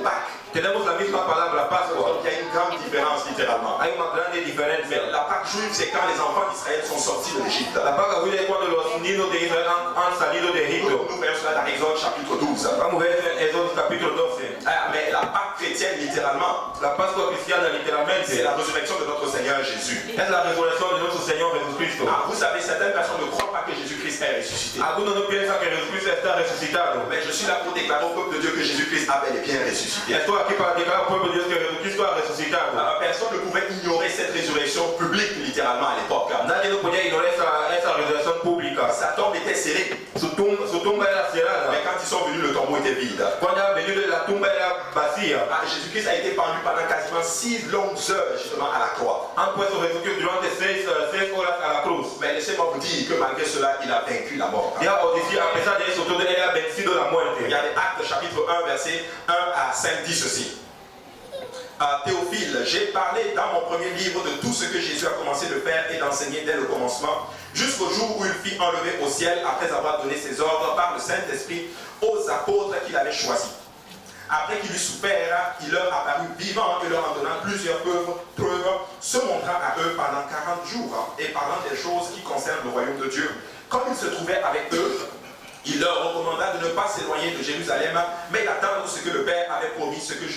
Pâques. Tenemos la misma palabra, Pascua. Donc il y a une grande différence littéralement. Hay una grande diferencia. Mais la Pâque juive, c'est quand les enfants d'Israël sont sortis de l'Égypte. La Pascua es cuando los niños de Israel han salido de Egipto. Nous voyons cela dans Exode chapitre 12. Vamos a ver en Éxodo capítulo 12. Mais la Pâque chrétienne, littéralement, La Pascua cristiana literalmente c'est la résurrection de notre Seigneur Jésus. es la resurrección de nuestro Señor Jesucristo. Vous savez, certaines personnes ne croient pas que Jésus-Christ est ressuscité. Algunos no piensan que Jesucristo está resucitado. Mais je suis là pour déclarer au peuple de Dieu que Jésus-Christ a bel et bien ressuscité. Estoy aquí para declarar al pueblo de Dios que Jesucristo ha resucitado. Personne ne pouvait ignorer cette résurrection publique littéralement à l'époque. Nadie no podía ignorar esa resurrección pública. Sa tombe était scellée. Su tumba era cerrada. Mais quand ils sont venus, le tombeau était vide. Cuando ha venido la tumba era vacía. Jésus-Christ a été pendu pendant quasiment 6 longues heures justement à la croix. Han puesto a Jesucristo durante 6 horas a la cruz. Mais laissez-moi vous dire que malgré cela, il a vaincu la mort. Ya os decía, a pesar de eso, todo él ha vencido la muerte. Regardez Actes chapitre 1, verset 1 à 5 dit ceci. Théophile, j'ai parlé dans mon premier livre de tout ce que Jésus a commencé de faire et d'enseigner dès le commencement, jusqu'au jour où il fut enlevé au ciel après avoir donné ses ordres par le Saint-Esprit aux apôtres qu'il avait choisis. Après qu'il eut souffert, il leur apparut vivant et leur en donnant plusieurs preuves, se montrant à eux pendant 40 jours et parlant des choses qui concernent le royaume de Dieu. Comme il se trouvait avec eux, il leur recommanda de ne pas s'éloigner de Jérusalem, mais d'attendre ce que le Père avait promis, ce que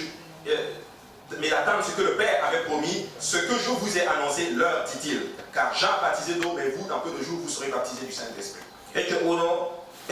je vous ai annoncé, leur dit-il. Car Jean baptisait d'eau, mais vous, dans peu de jours, vous serez baptisés du Saint-Esprit. Hechos 1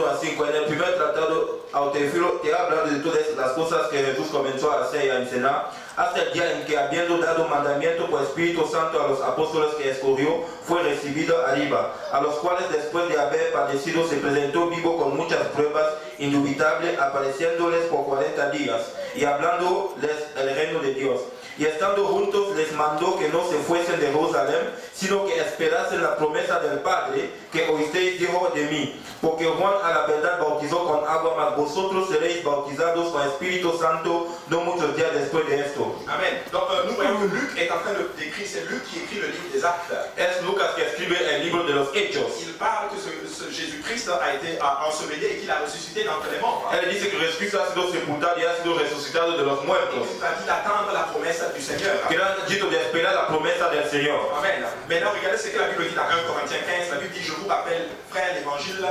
a 5. En el primer tratado a Teófilo te ha hablado de todas las cosas que Jesús comenzó a hacer y a enseñar, hasta el día en que, habiendo dado mandamiento por Espíritu Santo a los apóstoles que escogió, fue recibido arriba, a los cuales después de haber padecido se presentó vivo con muchas pruebas indubitables, apareciéndoles por 40 días y hablándoles el reino de Dios. Y estando juntos les mandó que no se fuesen de Jerusalén, sino que esperasen la promesa del Padre, que oísteis dijo de mí. Porque Juan a la verdad bautizó con agua, mas vosotros seréis bautizados con Espíritu Santo no muchos días después de esto. Amen. Donc nous voyons que Luc est en train d'écrire, c'est Luc qui écrit le livre des Actes. Es Lucas que escribe el libro de los Hechos. Il parle que ce Jésus-Christ a été enseveli et qu'il a ressuscité d'entre les morts. Él dice que Jesucristo ha sido sepultado y ha sido resucitado de los muertos. Il a dit d'attendre la promesse du Seigneur. Que han dicho de esperar la promesa del Señor. Amen. Maintenant, regardez ce que la Bible dit dans 1 Corinthiens 15. La Bible dit, je vous rappelle, frères, l'évangile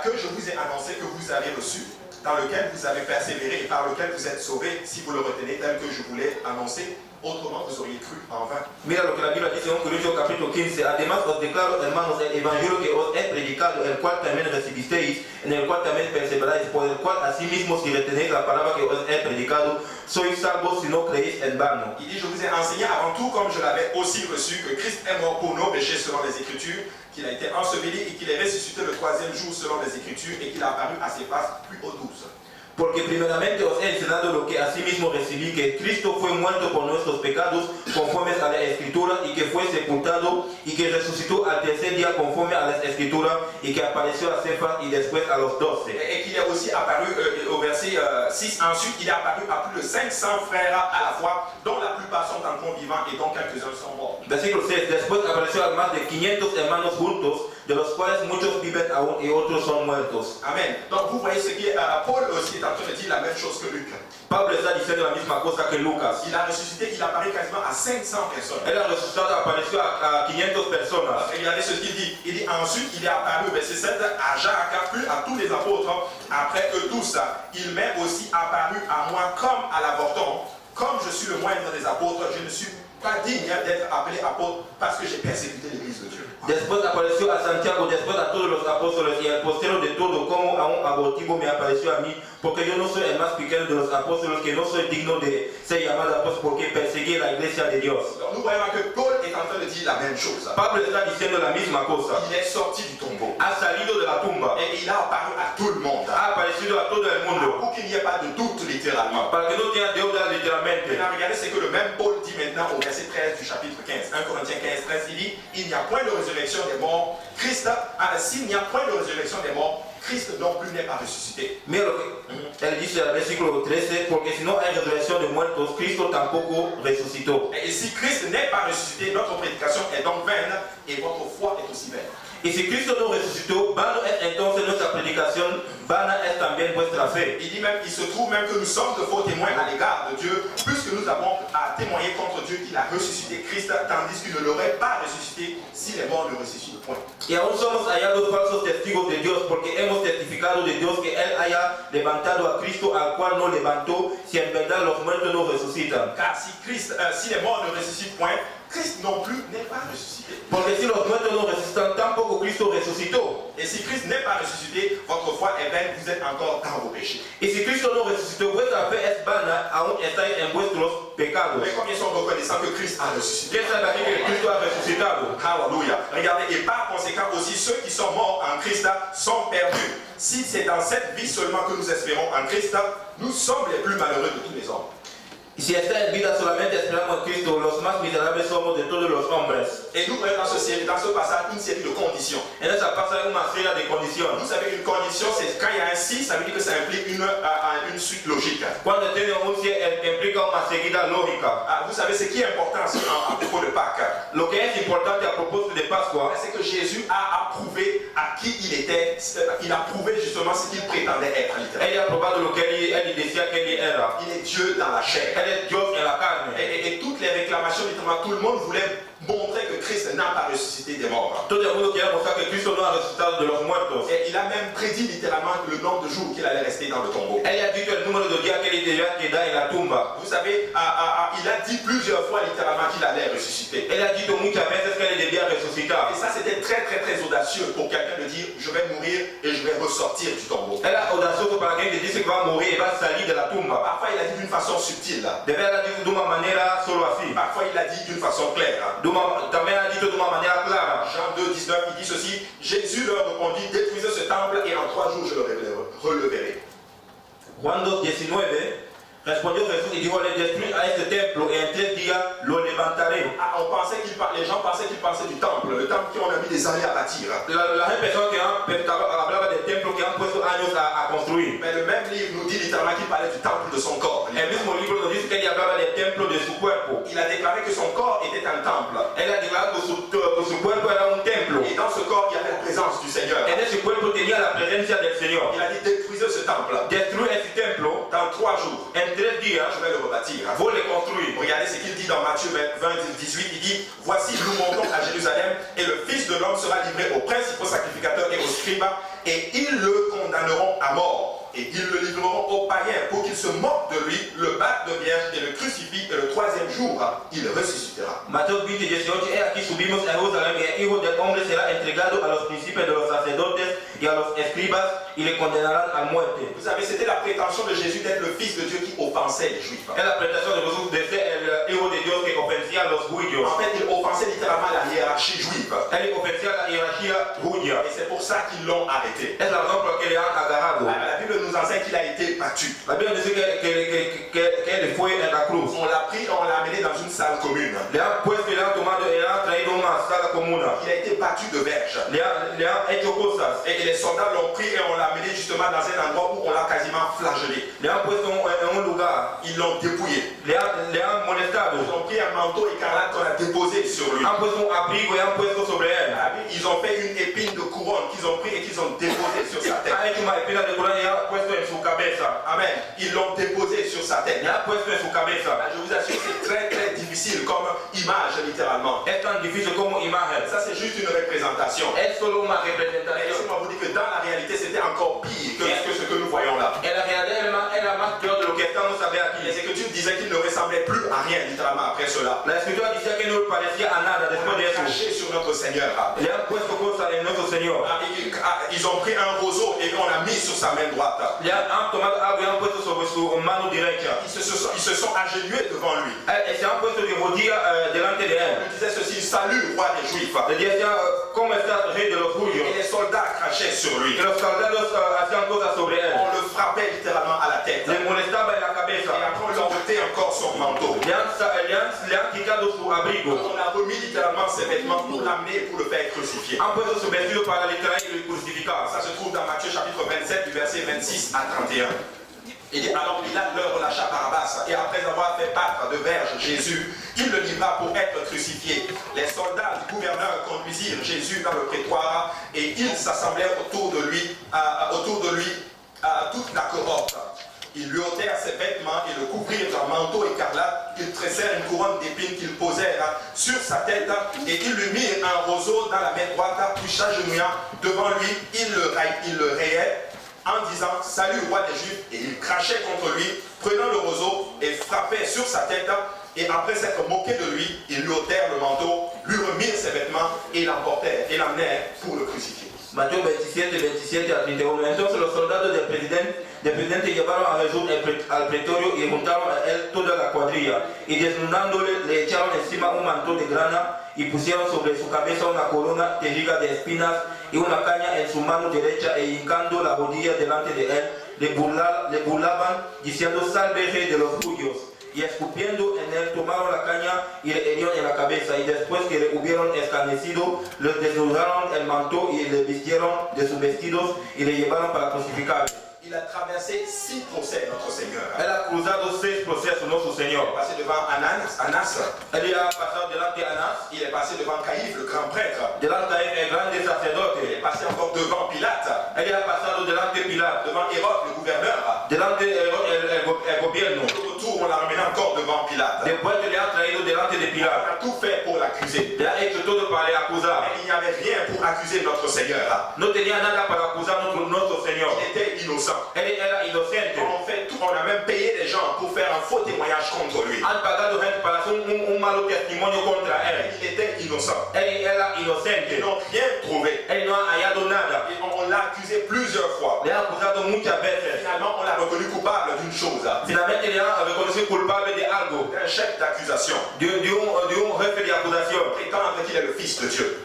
que je vous ai annoncé, que vous avez reçu, dans lequel vous avez persévéré et par lequel vous êtes sauvés, si vous le retenez tel que je vous l'ai annoncé. Autrement, vous auriez cru en vain. Mira lo que la Biblia dice en Corintios capítulo 15. Además os declaro, hermanos, el evangelio que os he predicado, el cual también recibisteis, en el cual también perseveráis, por el cual asimismo si retenéis la palabra que os he predicado, sois salvos si no creéis en vano. Il dit, je vous ai enseigné avant tout, comme je l'avais aussi reçu, que Christ est mort pour nos péchés selon les Écritures, qu'il a été enseveli et qu'il est ressuscité le 3e jour selon les Écritures et qu'il a apparu à ses faces puis aux 12. Porque primeramente os he enseñado lo que asimismo recibí, que Cristo fue muerto por nuestros pecados conformes a la Escritura, y que fue sepultado y que resucitó al tercer día conforme a la Escritura, y que apareció a Cefas y después a los 12. Et qu'il est aussi apparu au verset 6, ensuite il est apparu à plus de 500 frères à la fois, dont la plupart sont encore vivants et dont quelques-uns sont morts. Versículo 6. Después apareció a más de 500 hermanos juntos, de los cuales muchos viven aún y otros son muertos. Amen. Donc vous voyez ce qui est, Paul aussi est en train de dire la même chose que Luc. Pablo está diciendo la misma cosa que Lucas. Il a ressuscité, il apparaît quasiment à 500 personnes. Él ha resucitado, apareció a 500 personas. Regardez ce qu'il dit. Il dit ensuite il est apparu, verset 7, à Jacques, puis à tous les apôtres. Après eux tous, il m'est aussi apparu à moi comme à l'avorton. Comme je suis le moindre des apôtres, je ne suis pas digne d'être appelé apôtre parce que j'ai persécuté l'église de Dieu. Después apareció a Santiago, después a todos los apóstoles y al postero de todo, como a un abortivo me apareció a mí, porque yo no soy el más pequeño de los apóstoles, que no soy digno de ser llamado apóstol, porque perseguí la iglesia de Dios. Donc nous voyons que Paul est en train de dire la même chose. Pablo está diciendo la misma cosa. Il est sorti du tombeau. Ha salido de la tumba. Et il a apparu à tout le monde. Ha aparecido a todo el mundo. Pour qu'il n'y ait pas de doute littéralement. Para que no tenga deuda literalmente. Maintenant, regardez ce que le même Paul dit maintenant au verset 13 du chapitre 15. 1 Corinthiens 15, 13, il dit, il n'y a point de résurrection des morts. Christ, s'il n'y a point de résurrection des morts, Christ non plus n'est pas ressuscité. Mira lo que él dice en el versículo 13, porque si no hay resurrección de muertos, Cristo tampoco resucitó. Et si Christ n'est pas ressuscité, notre prédication est donc vaine et votre foi est aussi vaine. Y si Cristo no resucitó, vano es entonces nuestra predicación, vana es también vuestra fe. Il dit même, il se trouve même que nous sommes de faux témoins à l'égard de Dieu, puisque nous avons à témoigner contre Dieu qu'il a ressuscité Christ, tandis qu'il ne l'aurait pas ressuscité si les morts ne ressuscitent point. Y aún somos hallados falsos testigos de Dios, porque hemos testificado de Dios que Él haya levantado a Cristo, al cual no levantó, si en verdad los muertos no resucitan. Car si les morts ne ressuscitent point, Christ non plus n'est pas ressuscité. Porque si los muertos no resucitan, tampoco Cristo resucitó. Et si Christ n'est pas ressuscité, votre foi est vaine, vous êtes encore dans vos péchés. Y si Cristo no resucitó, vuestra fe es vana, aún estáis en vuestros pecados. Mais combien sont reconnaissants que Christ a ressuscité? ¿Quién sabe aquí que Cristo ha resucitado? Alléluia. Regardez, et par conséquent aussi, ceux qui sont morts en Christ sont perdus. Si c'est dans cette vie seulement que nous espérons en Christ, nous sommes les plus malheureux de tous les hommes. Y si esta en vida solamente esperamos en Cristo, los más miserables somos de todos los hombres. Et nous voyons dans ce passage une série de conditions. En esa pasa una serie de condiciones. Vous savez, une condition, c'est quand il y a un si, ça veut dire que ça implique une suite logique. Cuando tiene un si implica una seguida lógica. Vous savez, ce qui est important à propos de Pâques, Lo que es importante a propósito de Pascua c'est que Jésus a approuvé à qui il était, il a prouvé justement ce qu'il prétendait être. Él ha probado lo que él decía que él era. Il est Dieu dans la chair. Él es Dios en la carne. Et toutes les réclamations, littéralement, tout le monde voulait montrer que Christ n'a pas ressuscité des morts. Todo el mundo quiere mostrar que Cristo no ha resucitado de los muertos. Et il a même prédit littéralement le nombre de jours qu'il allait rester dans le tombeau. Él ha dicho el número de días que él debería quedar en la tumba. Vous savez, il a dit plusieurs fois littéralement qu'il allait ressusciter. Él ha dicho muchas veces que él debía resucitar. Et ça, c'était très très très audacieux pour quelqu'un de dire je vais mourir et je vais ressortir du tombeau. Él es audacioso para quien te dice que va a morir y va a salir de la tumba. Parfois, il a dit d'une façon subtile. De verdad ha dicho de una manera solo así. Parfois, il a dit d'une façon claire. También ha dicho de una manera clara. Jean 2, 19, il dit ceci, Jésus leur répondit, détruisez ce temple et en 3 jours je le releverai. Juan 2, 19, respondió Jesús y dijo, le destruí a este templo y en 3 días lo levantaré. Les gens pensaient qu'il parlait du temple, le temple qu'on a mis des années à bâtir. La gente pensó que hablaba del templo que han puesto años a construir. Mais le même livre nous dit littéralement qu'il parlait du temple de son corps. El mismo libro nos dice que él hablaba del templo de su cuerpo. Il a déclaré que son corps était un temple. Él ha declarado que su cuerpo era un templo. Et dans ce corps, il y avait la présence du Seigneur. En ese cuerpo tenía la presencia del Señor. Il a dit détruisez ce temple. Destruir ese templo. Dans 3 jours, En 3 días je vais le rebâtir. vos le construir. Regardez ce qu'il dit dans Matthieu 20, 18. Il dit voici, nous montons à Jérusalem et le Fils de l'homme sera livré aux principaux sacrificateurs et aux scribes et ils le condamneront à mort. Et ils le livreront aux païens pour qu'ils se moquent de lui, le battent de vierge et le crucifient et le 3e jour, il ressuscitera. Mateo 20, 18, aquí subimos a Jerusalén y el Hijo del Hombre será entregado a los príncipes de los sacerdotes y a los escribas y le condenarán a muerte. Vous savez, c'était la prétention de Jésus d'être le Fils de Dieu qui offensait les Juifs. Es la pretensión de Jesús de ser el Hijo de Dios que ofendía a los judíos. En fait, il offensait littéralement la hiérarchie juive. Él ofendía a la jerarquía judía. Et c'est pour ça qu'ils l'ont arrêté. Es la razón por la que le han agarrado. La Bible nous enseigne qu'il a été battu. La Biblia dice que él fue en la cruz. On l'a pris et on l'a amené dans une salle commune. Le han puesto y le han tomado y le han traído a una sala común. Il a été battu de verge. Le han hecho cosas. Et les soldats l'ont pris et on l'a amené justement dans un endroit où on l'a quasiment flagellé. Le han puesto en un lugar. Ils l'ont dépouillé. Le han molestado. Ils ont pris un manteau écarlate qu'on a déposé sur lui. Han puesto un abrigo y han puesto sobre él. Ils ont fait une épine de couronne qu'ils ont pris et qu'ils ont déposé sur sa tête. Han hecho una espina de corona y han puesto en su cabeza. Amen. Ils l'ont déposé sur sa tête. Le han puesto en su cabeza. Je vous assure, c'est très très difficile comme image littéralement. Es tan difícil como imagen. Ça c'est juste une représentation. Es solo una Mais representación. laissez-moi vous dire que dans la réalité c'était encore pire que ce que nous voyons là. En la realidad era más peor de lo que estamos a ver aquí. Les Écritures disaient qu'il ne ressemblait plus à rien littéralement après cela. La escritura decía que no parecía a nada después de eso. Caché sur notre Seigneur. Le han puesto cosas en nuestro Señor. Ils ont pris un roseau et on l'a mis sur sa main droite. Le han tomado algo y han puesto sobre su mano derecha. Ils se sont agenouillés devant lui. Y se han puesto de rodillas delante de él. Il disait ceci, salut roi des Juifs. Le decía, ¿cómo estás, rey de los judíos? Et les soldats crachaient sur lui. Y los soldados hacían cosas sobre él. On le frappait littéralement à la tête. Le molestaba en la Et cabeza. après on lui a ôté encore son manteau. Le han quitado su abrigo. On a remis littéralement ses vêtements pour l'amener et pour le faire crucifier. Han puesto su vestido para le traer y le crucificar. Ça se trouve dans Matthieu chapitre 27 du verset 26 à 31. Il dit alors Pilate leur relâcha Barabbas et après avoir croix fait battre de verge Jésus, il le livra pour être crucifié. Les soldats du gouverneur conduisirent Jésus dans le prétoire et ils s'assemblèrent autour de lui toute la cohorte. Ils lui ôtèrent ses vêtements et le couvrirent d'un manteau écarlate. Ils tressèrent une couronne d'épines qu'ils posèrent sur sa tête et ils lui mirent un roseau dans la main droite, puis s'agenouillant devant lui, ils le rayaient en disant « Salut, roi des Juifs !» Et ils crachaient contre lui, prenant le roseau et frappaient sur sa tête. Et après s'être moqués de lui, ils lui ôtèrent le manteau, lui remirent ses vêtements et l'emportèrent et l'amenèrent pour le crucifier. Mateo 27 a 31. Entonces los soldados del presidente llevaron a Jesús al pretorio y juntaron a él toda la cuadrilla. Y desnudándole le echaron encima un manto de grana y pusieron sobre su cabeza una corona tejida de espinas y una caña en su mano derecha e hincando la rodilla delante de él, le burlaban diciendo salve rey de los judíos. Y escupiendo en él tomaron la caña y le herieron en la cabeza, y después que le hubieron escarnecido, le desnudaron el manto y le vistieron de sus vestidos y le llevaron para crucificarle. Il a traversé 6 procès, notre Seigneur. Él ha cruzado 6 procesos, nuestro Il Señor. est passé devant Annas. Él ha pasado delante de Anás, Il est passé devant Caïphe, le grand prêtre. delante de el grande Il est sacerdote. passé encore devant Pilate, Él ha pasado delante de Pilato, devant Hérode, le gouverneur. delante del gobierno. Au retour, on l'a ramené encore devant Pilate. Después le han traído delante de On Pilato. a tout fait pour l'accuser. Le ha hecho todo para le acusar. Mais il n'y avait rien pour accuser notre Seigneur. No tenía nada para acusar nuestro Señor. Il était innocent. Él era inocente. On a même payé des gens pour faire un faux témoignage contre lui. Han pagado gente para hacer un malo testimonio contra él. Il était innocent. Él era Ils inocente. n'ont rien trouvé. Él no ha hallado nada. Et on l'a accusé plusieurs fois. Le han acusado muchas veces. Finalement, on l'a reconnu coupable d'une chose, Finalmente le han reconocido culpable de algo, d'un chef d'accusation, de un jefe de acusación, prétendant qu'il est le Fils de Dieu.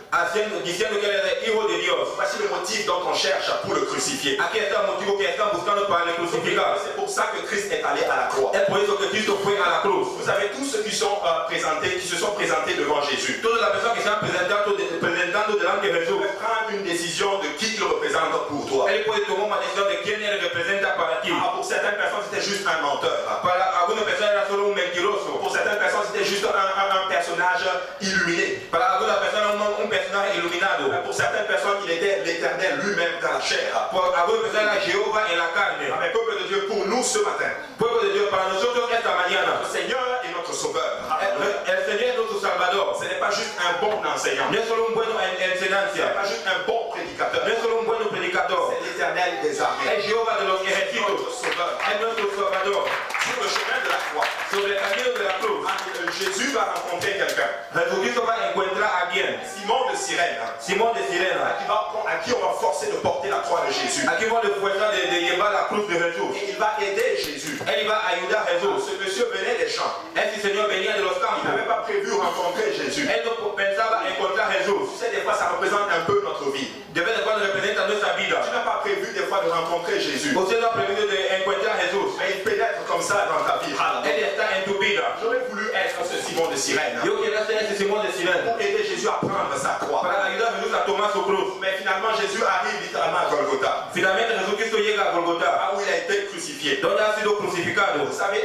diciendo que él es el hijo de Dios. Voici le motif dont on cherche pour le crucifier. Aquí está el motivo que están buscando para le crucificar. C'est pour ça que Christ est allé à la croix. Es por eso que Cristo fue a la cruz. Vous savez, tous ceux qui se sont présentés devant Jésus, Todas las personas que se han presentando delante de vous Jesús, pouvez prendre une décision de qui il représente pour toi. él puede tomar una decisión de quién él representa para ti. Pour certaines personnes, c'était juste un menteur. Para algunas personas era solo un mentiroso. Pour certaines personnes, c'était juste un personnage illuminé. Para algunas personas un personaje iluminado. Pour certaines personnes, il était l'Éternel lui-même dans la chair. Por algunas personas era Jehová en la carne. Mais peuple de Dieu, pour nous ce matin, Pueblo de Dios, para nosotros esta mañana, le Seigneur est notre sauveur. el Señor es nuestro Salvador. Ce n'est pas juste un bon enseignant. No es solo un bueno Ce n'est enseñanza. pas juste un bon prédicateur. No es solo un buen predicador. C'est l'Éternel des armées. Es Jehová de los Notre ejércitos. sauveur. Es nuestro Salvador. Sur le chemin de la croix, Sobre el camino de la cruz, Jésus va rencontrer quelqu'un. Jesucristo va a encontrar a alguien. Simon de Cyrène, Simón de Sirena. à qui on va forcer de porter la croix de Jésus. Aquí va a fuerza de llevar la cruz de Jesús. Et il va aider Jésus. Él iba a ayudar a Jesús. Ce monsieur venait des champs. Ese Señor venía de los Il campos. n'avait pas prévu rencontrer Jésus. Él no pensaba encontrar a Jesús. Tu sais, des fois, ça représente un peu notre vie. De vez en cuando representa nuestra vida. Tu n'as pas prévu des fois de rencontrer Jésus. Usted no ha previsto de encontrar a Jesús. Mais il pénètre comme ça dans ta vie. Él está en tu vida. J'aurais voulu être ce Simon de Cyrène Yo quiero ser ese Simón de Sirena. pour aider Jésus à prendre sa croix. Para ayudar a Jesús a tomar su cruz. Mais finalement, Jésus arrive littéralement à Golgotha, Finalmente Jesucristo llega a Golgotha, là où il a été crucifié. donde ha sido crucificado. Vous savez,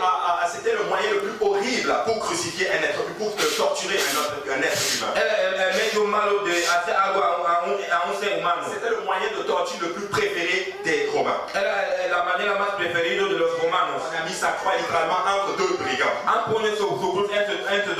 c'était le moyen le plus horrible pour crucifier un être, pour torturer un être humain. El medio malo de hacer algo a un ser humano. C'était le moyen de torture le plus préféré des Romains. Era la manera más preferida de los romanos. On a mis sa croix littéralement entre deux brigands. Han puesto su cruz entre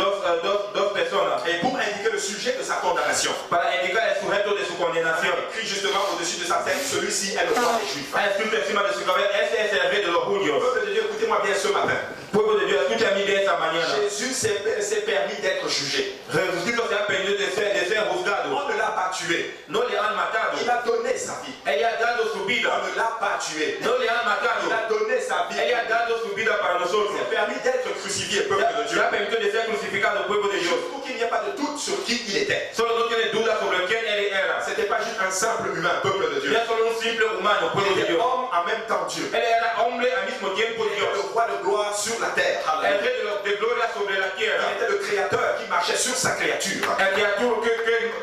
dos personas Et pour indiquer le sujet de sa condamnation, para indicar el sujeto de su condenación. écrit justement au-dessus de sa tête, celui-ci est le roi des Juifs. Ha escrito encima de su cabeza, ese es el rey de los judíos. Peuple de Dieu, écoutez-moi bien ce matin. Pueblo de Dios, escúchame bien esta mañana. Jésus s'est permis d'être jugé. Jesucristo se ha permitido de ser juzgado. On ne l'a pas tué. No le han matado. Il a donné sa vie. Ella ha dado su vida. On ne l'a pas tué. No le han Il matado. a donné sa vie. Ella ha dado su vida para nosotros. Il s'est permis d'être crucifié, peuple de Se Dieu. ha permitido de ser crucificado, pueblo de Dios. Juste pour qu'il n'y ait pas de doute sur qui il était. Solo no tiene duda sobre quién él era. C'était pas juste un simple humain, peuple de Dieu. Ya solo un simple humano, pueblo de Il était Dios. homme en même temps Dieu. Él era hombre al mismo tiempo Il était Dios. le roi de gloire sur la terre. El Alléluia. rey de gloria sobre la Il tierra. était le créateur qui marchait sur sa créature. El criatura que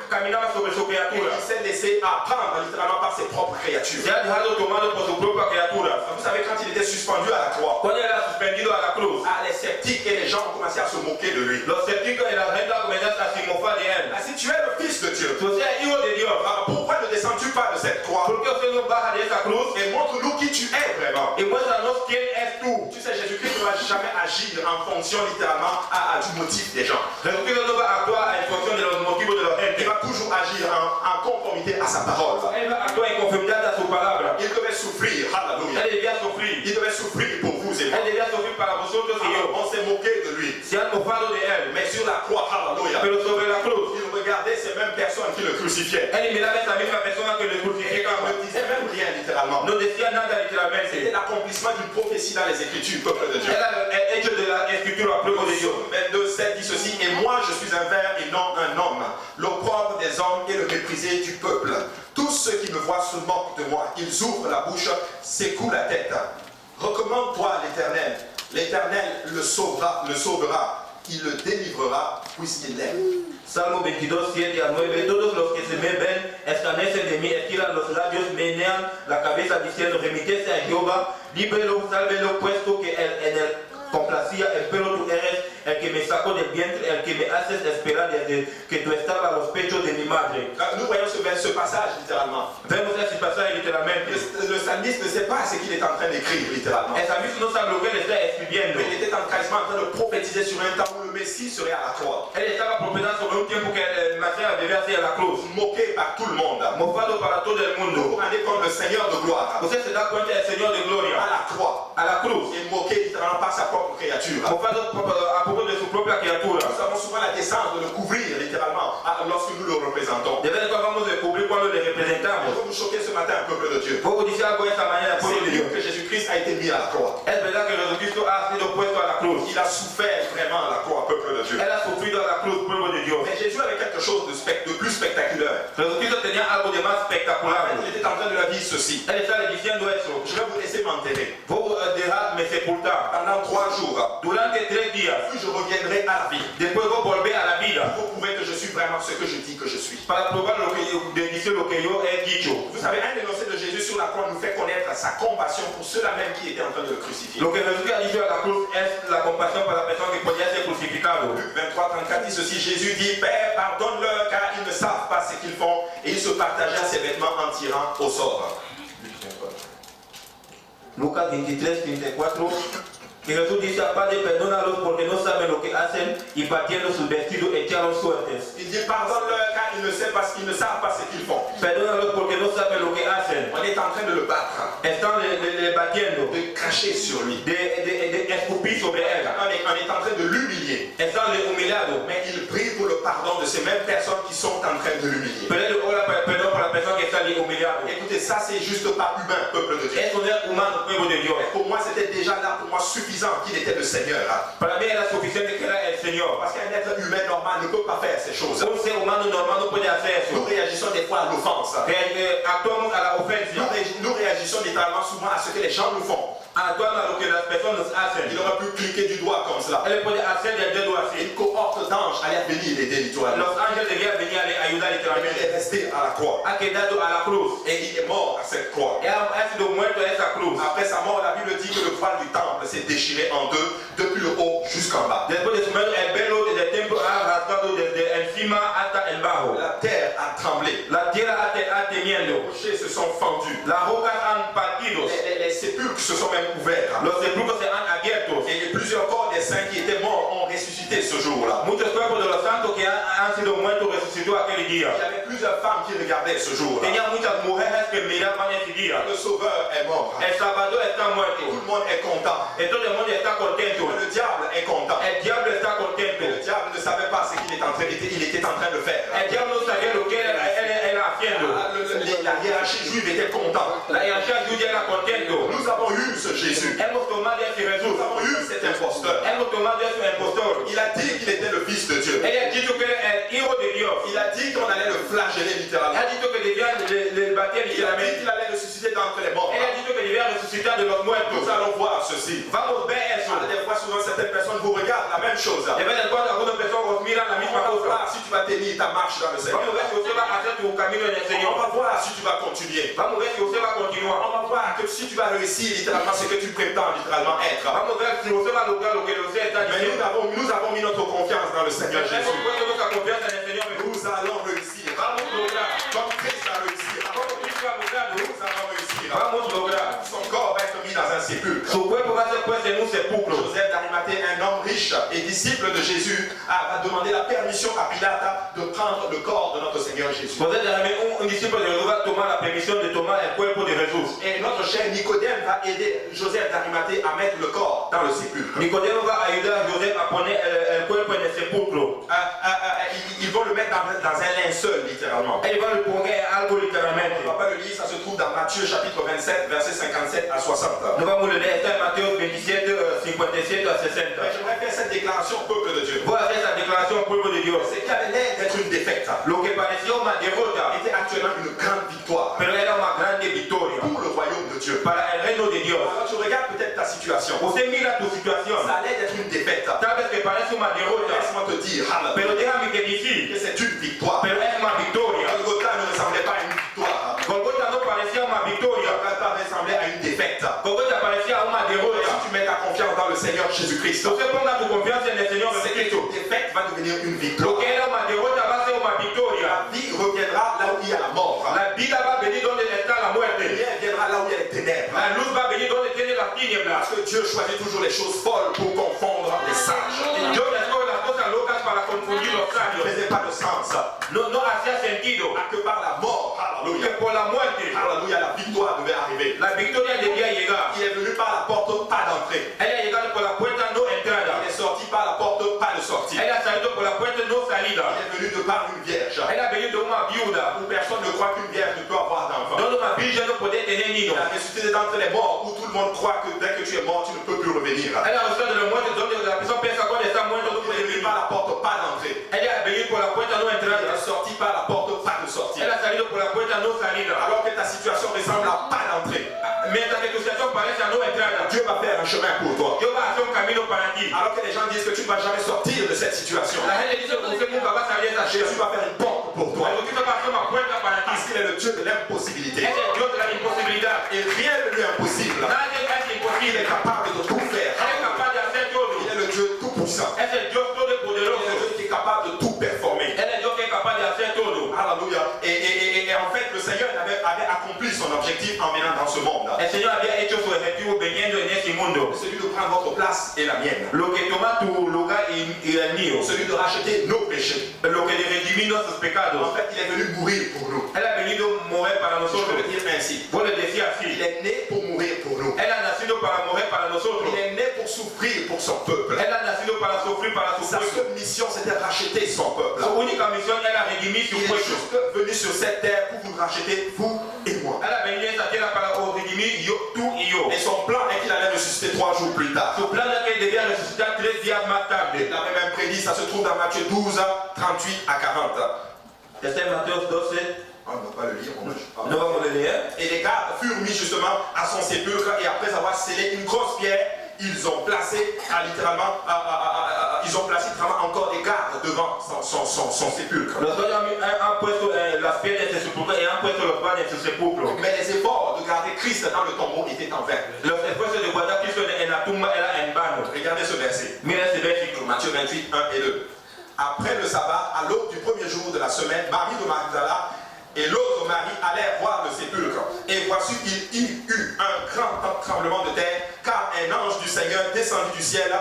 caminaba sobre su Et criatura. il s'est laissé apprendre littéralement par ses propres créatures. Se ha dejado tomado por su propia criatura. Vous savez, quand il était suspendu à la croix, Cuando era suspendido a la cruz, les sceptiques et les gens ont commencé à se moquer de lui. los escépticos y la gente comenzaron a se mofar de él. Si tu es le fils de Dieu, Si usted es hijo de Dios, pourquoi ne descends-tu pas de cette croix ¿por qué usted no baja de esa cruz et montre-nous qui tu es vraiment? y muéstranos quién es tú? Tu sais, Jésus-Christ ne va jamais agir en fonction littéralement du motif des gens. Jesucristo no va a actuar en función de los motivos de la Il gente. va toujours agir en conformité à sa parole. Él va a actuar en conformidad a su palabra. Il devait souffrir, hallelujah. Él debía sufrir. Il devait souffrir pour vous et moi. Él debía sufrir para vosotros y yo. On s'est moqué de lui. Se han mofado de él. Mais sur la croix, hallelujah, Pero sobre la cruz, il regardait ces mêmes personnes qui le crucifiaient. él miraba a esa misma persona que le Et il crucificaba. ne disait même rien littéralement. No decía nada C'était literalmente. l'accomplissement d'une prophétie dans les Écritures, peuple de Dieu. Era el hecho de la escritura, pueblo de Dios. 22, 7 dit ceci: et moi je suis un ver et non un homme, l'opprobre des hommes et le méprisé du peuple. Tous ceux qui me voient se moquent de moi. Ils ouvrent la bouche, secouent la tête. Recommande-toi à l'Éternel. L'Éternel le sauvera, il le délivrera puisqu'il l'aime. Salmo 22, 7 a 9. Todos los que se me ven escarnecen de mí, estiran los labios, menean la cabeza diciendo: remitese a Jehová, líbrelo, sálvelo, puesto que él en él complacía. Pero tú eres el que me sacó del vientre, el que me haces esperar desde que tú estabas a los pechos de mi madre. Nous voyons ce passage littéralement. Vemos ese pasaje literalmente. Le psalmiste ne sait pas ce qu'il est en train d'écrire littéralement. El salmista no sabe lo que él está escribiendo. Mais il était quasiment en train de prophétiser sur un temps où le Messie serait à la croix. Él estaba profetizando sobre un tiempo que el Mesías debía ser a la cruz. Moqué par tout le monde. Mofado para todo el Vous vous mundo. rendez compte, le Seigneur de gloire Usted se da cuenta del Señor de à gloria la croix a la cruz. est moqué littéralement par sa propre créature. Mofado a propos de su propia criatura. Nous avons souvent la décence de le couvrir littéralement lorsque nous le représentons. De vez en cuando vamos a descubrir cuando le Je representamos. veux vous choquer ce matin, peuple de Dieu. Puedo decir algo esta mañana, pueblo de C'est Dios. lui que Jésus-Christ a été mis à la croix. Es verdad que Jesucristo ha sido puesto a la cruz. Il a souffert vraiment à la croix, peuple de Dieu. Él ha sufrido a la cruz, pueblo de Dios. Mais Jésus avait quelque chose de plus spectaculaire. Jesucristo tenía algo de más espectacular. Il était en train de leur dire ceci: Él está diciendo eso. je vais vous laisser m'enterrer. Voy a dejarme sepultar. Pendant 3 jours, Durante 3 días. puis je reviendrai à la vie. Después voy a volver a la vida. Pour prouver que je suis vraiment ce que je dis que je suis. Para probar de decir lo que yo he dicho. Vous savez, un énoncé de Jésus sur la croix nous fait connaître sa compassion pour ceux-là même qui étaient en train de le crucifier. Lo que Jesús ha dicho a la cruz es la compasión para la persona que podía ser crucificado. Luc 23, 34 dit ceci: Jésus dit: Père, pardonne-leur car ils ne savent pas ce qu'ils font. Et il se partagea ses vêtements en tirant au sort. Lucas 23, 34. Y Jesús dice: Padre, perdónalos porque no saben lo que hacen, y partiendo sus vestidos echaron suertes. Il dit: pardonne-leur car ils ne savent pas ce qu'ils font. Perdónalos porque no saben lo que hacen. On est en train de le battre, Están le batiendo, de cracher sur lui. de escupir sobre él. On est en train de l'humilier. Están humillado. Mais il prie pour le pardon de ces mêmes personnes qui sont en train de l'humilier. Pero él ora perdón para la persona que está humillado. Écoutez, ça c'est juste pas humain, peuple de Dieu. Eso no es humano, pueblo de Dios. Pour moi, c'était déjà là, pour moi, suffisant qu'il était le Seigneur. Para mí era suficiente que era el Señor. Parce qu'un être humain normal ne peut pas faire ces choses. Un ser humano normal no puede hacer Nous eso. réagissons des fois à l'offense. Actuamos a la ofensa. Nous réagissons littéralement souvent à ce que les gens nous font. Actuamos a lo que las personas hacen. Il aurait pu cliquer du doigt comme cela. Él puede hacer del dedo así. Une cohorte d'anges allait venir l'aider littéralement. Los ángeles debían venir a le ayudar Mais il literalmente. est resté à la croix. Ha quedado a la cruz. Et il est mort à cette croix. Ha sido muerto a esa cruz. Après sa mort, la Bible dit que le voile du temple s'est déchiré en deux, depuis le haut jusqu'en bas. Después de su muerte, el velo del templo ha rasgado desde encima hasta el bajo. La terre a tremblé. La tierra ha temiendo. Les rochers se sont fendus. Las rocas han partido. Les sépulcres se sont même ouverts. Los sepulcros se han abierto. Et plusieurs corps des saints qui étaient morts ont ressuscité ce jour-là. Muchos cuerpos de los santos que han sido muertos resucitó aquel día. Il y avait plusieurs femmes qui regardaient ce jour-là. Tenía muchas mujeres que miraban ese día. Le Sauveur est mort. El Salvador está Tout muerto. le monde est content. Y todo el mundo está contento. Le diable est content. El diablo está Mais le contento. diable ne savait pas ce qu'il était en train de faire. El diablo no sabía lo que él era haciendo. La hiérarchie juive était contente. La jerarquía judía era contento. Nous avons eu ce Jésus. Hemos tomado ese Jesús. Nous avons eu cet imposteur. Hemos tomado ese impostor. Il a dit qu'il était le Fils de Dieu. Él ha dicho que era el hijo de Dios. Il a dit qu'on allait le flageller littéralement. Ha dicho que debían le bater Il a dit literalmente. qu'il allait ressusciter d'entre les morts. Él ha dicho que debían resucitar de los muertos. Nous allons voir ceci. Vamos a ver eso. Des fois, souvent, certaines personnes vous regardent la même chose. De vez en cuando algunas personas os miran la On misma va cosa. voir si tu vas tenir ta marche dans le Seigneur. Vamos a ver si usted va a hacer tu camino en el On Señor. va voir si tu vas continuer. Vamos a ver si usted va a continuar. On va voir que si tu vas réussir littéralement ce que tu prétends littéralement être. Vamos a ver si usted va a lograr lo que usted está Mais diciendo. nous avons mis notre confiance dans le Seigneur Hemos Jésus. puesto nuestra confianza en el Señor. Nous allons réussir. Vamos a lograr. Comme Christ a réussi. Como Cristo ha logrado, Nous allons réussir. vamos a lograr. Son corps va être mis dans un sépulcre. Su cuerpo va a ser puesto en un sepulcro. Joseph d'Arimathée, un homme riche et disciple de Jésus, va demander la permission à Pilate de prendre le corps de notre Seigneur Jésus. Poder también un discípulo de Jesús va a tomar la permisión de tomar el cuerpo de Jesús. Et notre cher Nicodème va aider Joseph d'Arimathée à mettre le corps dans le sépulcre. Nicodemo va a ayudar a José a poner el cuerpo en el sepulcro. Ils vont le mettre dans un linceul, littéralement. Él va a poner algo On literalmente. ne va pas le lire, ça se trouve dans Matthieu chapitre 27, versets 57 à 60. No vamos a leer, está en Mateo 27, 57 a 60. Mais j'aimerais faire cette déclaration au peuple de Dieu. Voy a hacer esa declaración al pueblo de Dios. C'est qu'il avait l'air d'être une défaite. Lo que parecía una derrota, Était actuellement une grande victoire pero era una grande victoria pour le royaume de Dieu. para el reino de Dios. Alors tu regardes peut-être ta situation. Usted mira tu situación, Ça allait d'être une défaite. tal vez que parece una derrota, Laisse-moi te dire, hallelujah, pero déjame que decir, que c'est une victoire. pero es una victoria. Golgotha ne ressemblait pas à une victoire. Golgotha no parecía una victoria, Golgotha ressemblait à une défaite. Golgotha parecía una Et derrota. si tu mets ta confiance dans le Seigneur Jésus-Christ, Usted ponga tu confianza en el Señor c'est que Jesucristo. une défaite va devenir une Lo victoire. que era una derrota va a ser una victoria. La vie reviendra là où il y a la mort. La vida va a venir donde está la La muerte. lumière viendra là où il y a les ténèbres. La luz va a venir donde tiene las tinieblas. Parce que Dieu choisit toujours les choses folles pour confondre les sages. Dios escoge las cosas locas para confundir los Ça ne sabios. faisait pas de sens. No hacía sentido Que par la mort, que alléluia, por la muerte alléluia, la victoire devait arriver. la victoria debía llegar. Il est venu par la porte, pas d'entrée. Él ha llegado por la puerta, no entrada. Il est sorti par la porte, pas de sortie. Él ha salido por la puerta, no salida. Il est venu de par une vierge. Él ha venido de una viuda. Où personne ne croit qu'une vierge ne peut avoir d'enfant. Donde una virgen no puede tener Il niños. a ressuscité d'entre les morts, où tout le monde croit que dès que tu es mort, tu ne peux plus revenir. Él ha resucitado de los muertos, donde la persona piensa cuando está muerto no Il puede est venu vivir. par la porte, pas d'entrée. Él ha venido por la puerta, no Il entrada. est sorti par la porte, pas de sortie. Él ha salido por la puerta, no salida. Alors que ta situation ressemble à pas d'entrée, Mientras que tu situación parece a no entrada, Dieu va faire un chemin pour toi. Dios va a hacer un camino para ti. Alors que les gens disent que tu ne vas jamais sortir de cette situation, La gente dice que usted nunca va a salir de esa Jésus situación. va faire une porte pour toi. Pero Cristo va a hacer una puerta para ti. Parce qu'il est le Dieu de l'impossibilité. Es el Dios de la imposibilidad. Et rien ne lui est impossible. Nadie es Il imposible. est capable de tout faire. Él es capaz de hacer todo. Il est le Dieu tout-puissant. Es el Dios Il est todopoderoso. le Dieu qui est capable de tout performer. Él es el Dios que es capaz de hacer todo. Alléluia. Et en fait, le Seigneur avait accompli son objectif en venant dans ce monde. El Señor había hecho su objetivo viniendo en este mundo. Celui de prendre votre place et la mienne. Lo que toma tu lugar y el mío. Celui de racheter nos péchés. Lo que de redimir nuestros En pecados. fait, il est venu mourir pour nous. Él ha venido a morir para Je nosotros. peux le dire ainsi. Vos le decía Il así. est né pour mourir pour nous. Él ha nacido para morir para nosotros. Il est né pour souffrir pour son peuple. Él ha nacido para sufrir para su Sa pueblo. seule mission, c'était racheter son peuple. Su única misión era redimir su Il est pueblo. juste venu sur cette terre pour vous racheter, vous et moi. Él ha venido a esta tierra para redimir tú y yo. Et son plan est qu'il allait ressusciter 3 jours plus tard. Su plan es que él debía resucitar 3 días más tarde. Il avait même prédit, ça se trouve dans Matthieu 12, 38 à 40. Está en Mateo 12. On ne va pas le lire, on No vamos a leer. Et les gardes furent mis justement à son sépulcre et après avoir scellé une grosse pierre, ils ont placé littéralement encore des gardes devant son sépulcre. Los dos han puesto las piedras de su sepulcro y han puesto los panes en su sepulcro. Mais les efforts de garder Christ dans le tombeau étaient en vain. Los esfuerzos de guardar a Cristo en la tumba eran en vano. Regardez ce verset. Mira este versículo. Matthieu 28, 1 et 2. Après le sabbat, à l'aube du premier jour de la semaine, Marie de Magdala et l'autre Marie allèrent voir le sépulcre. Et voici qu'il y eut un grand tremblement de terre, car un ange du Seigneur descendu du ciel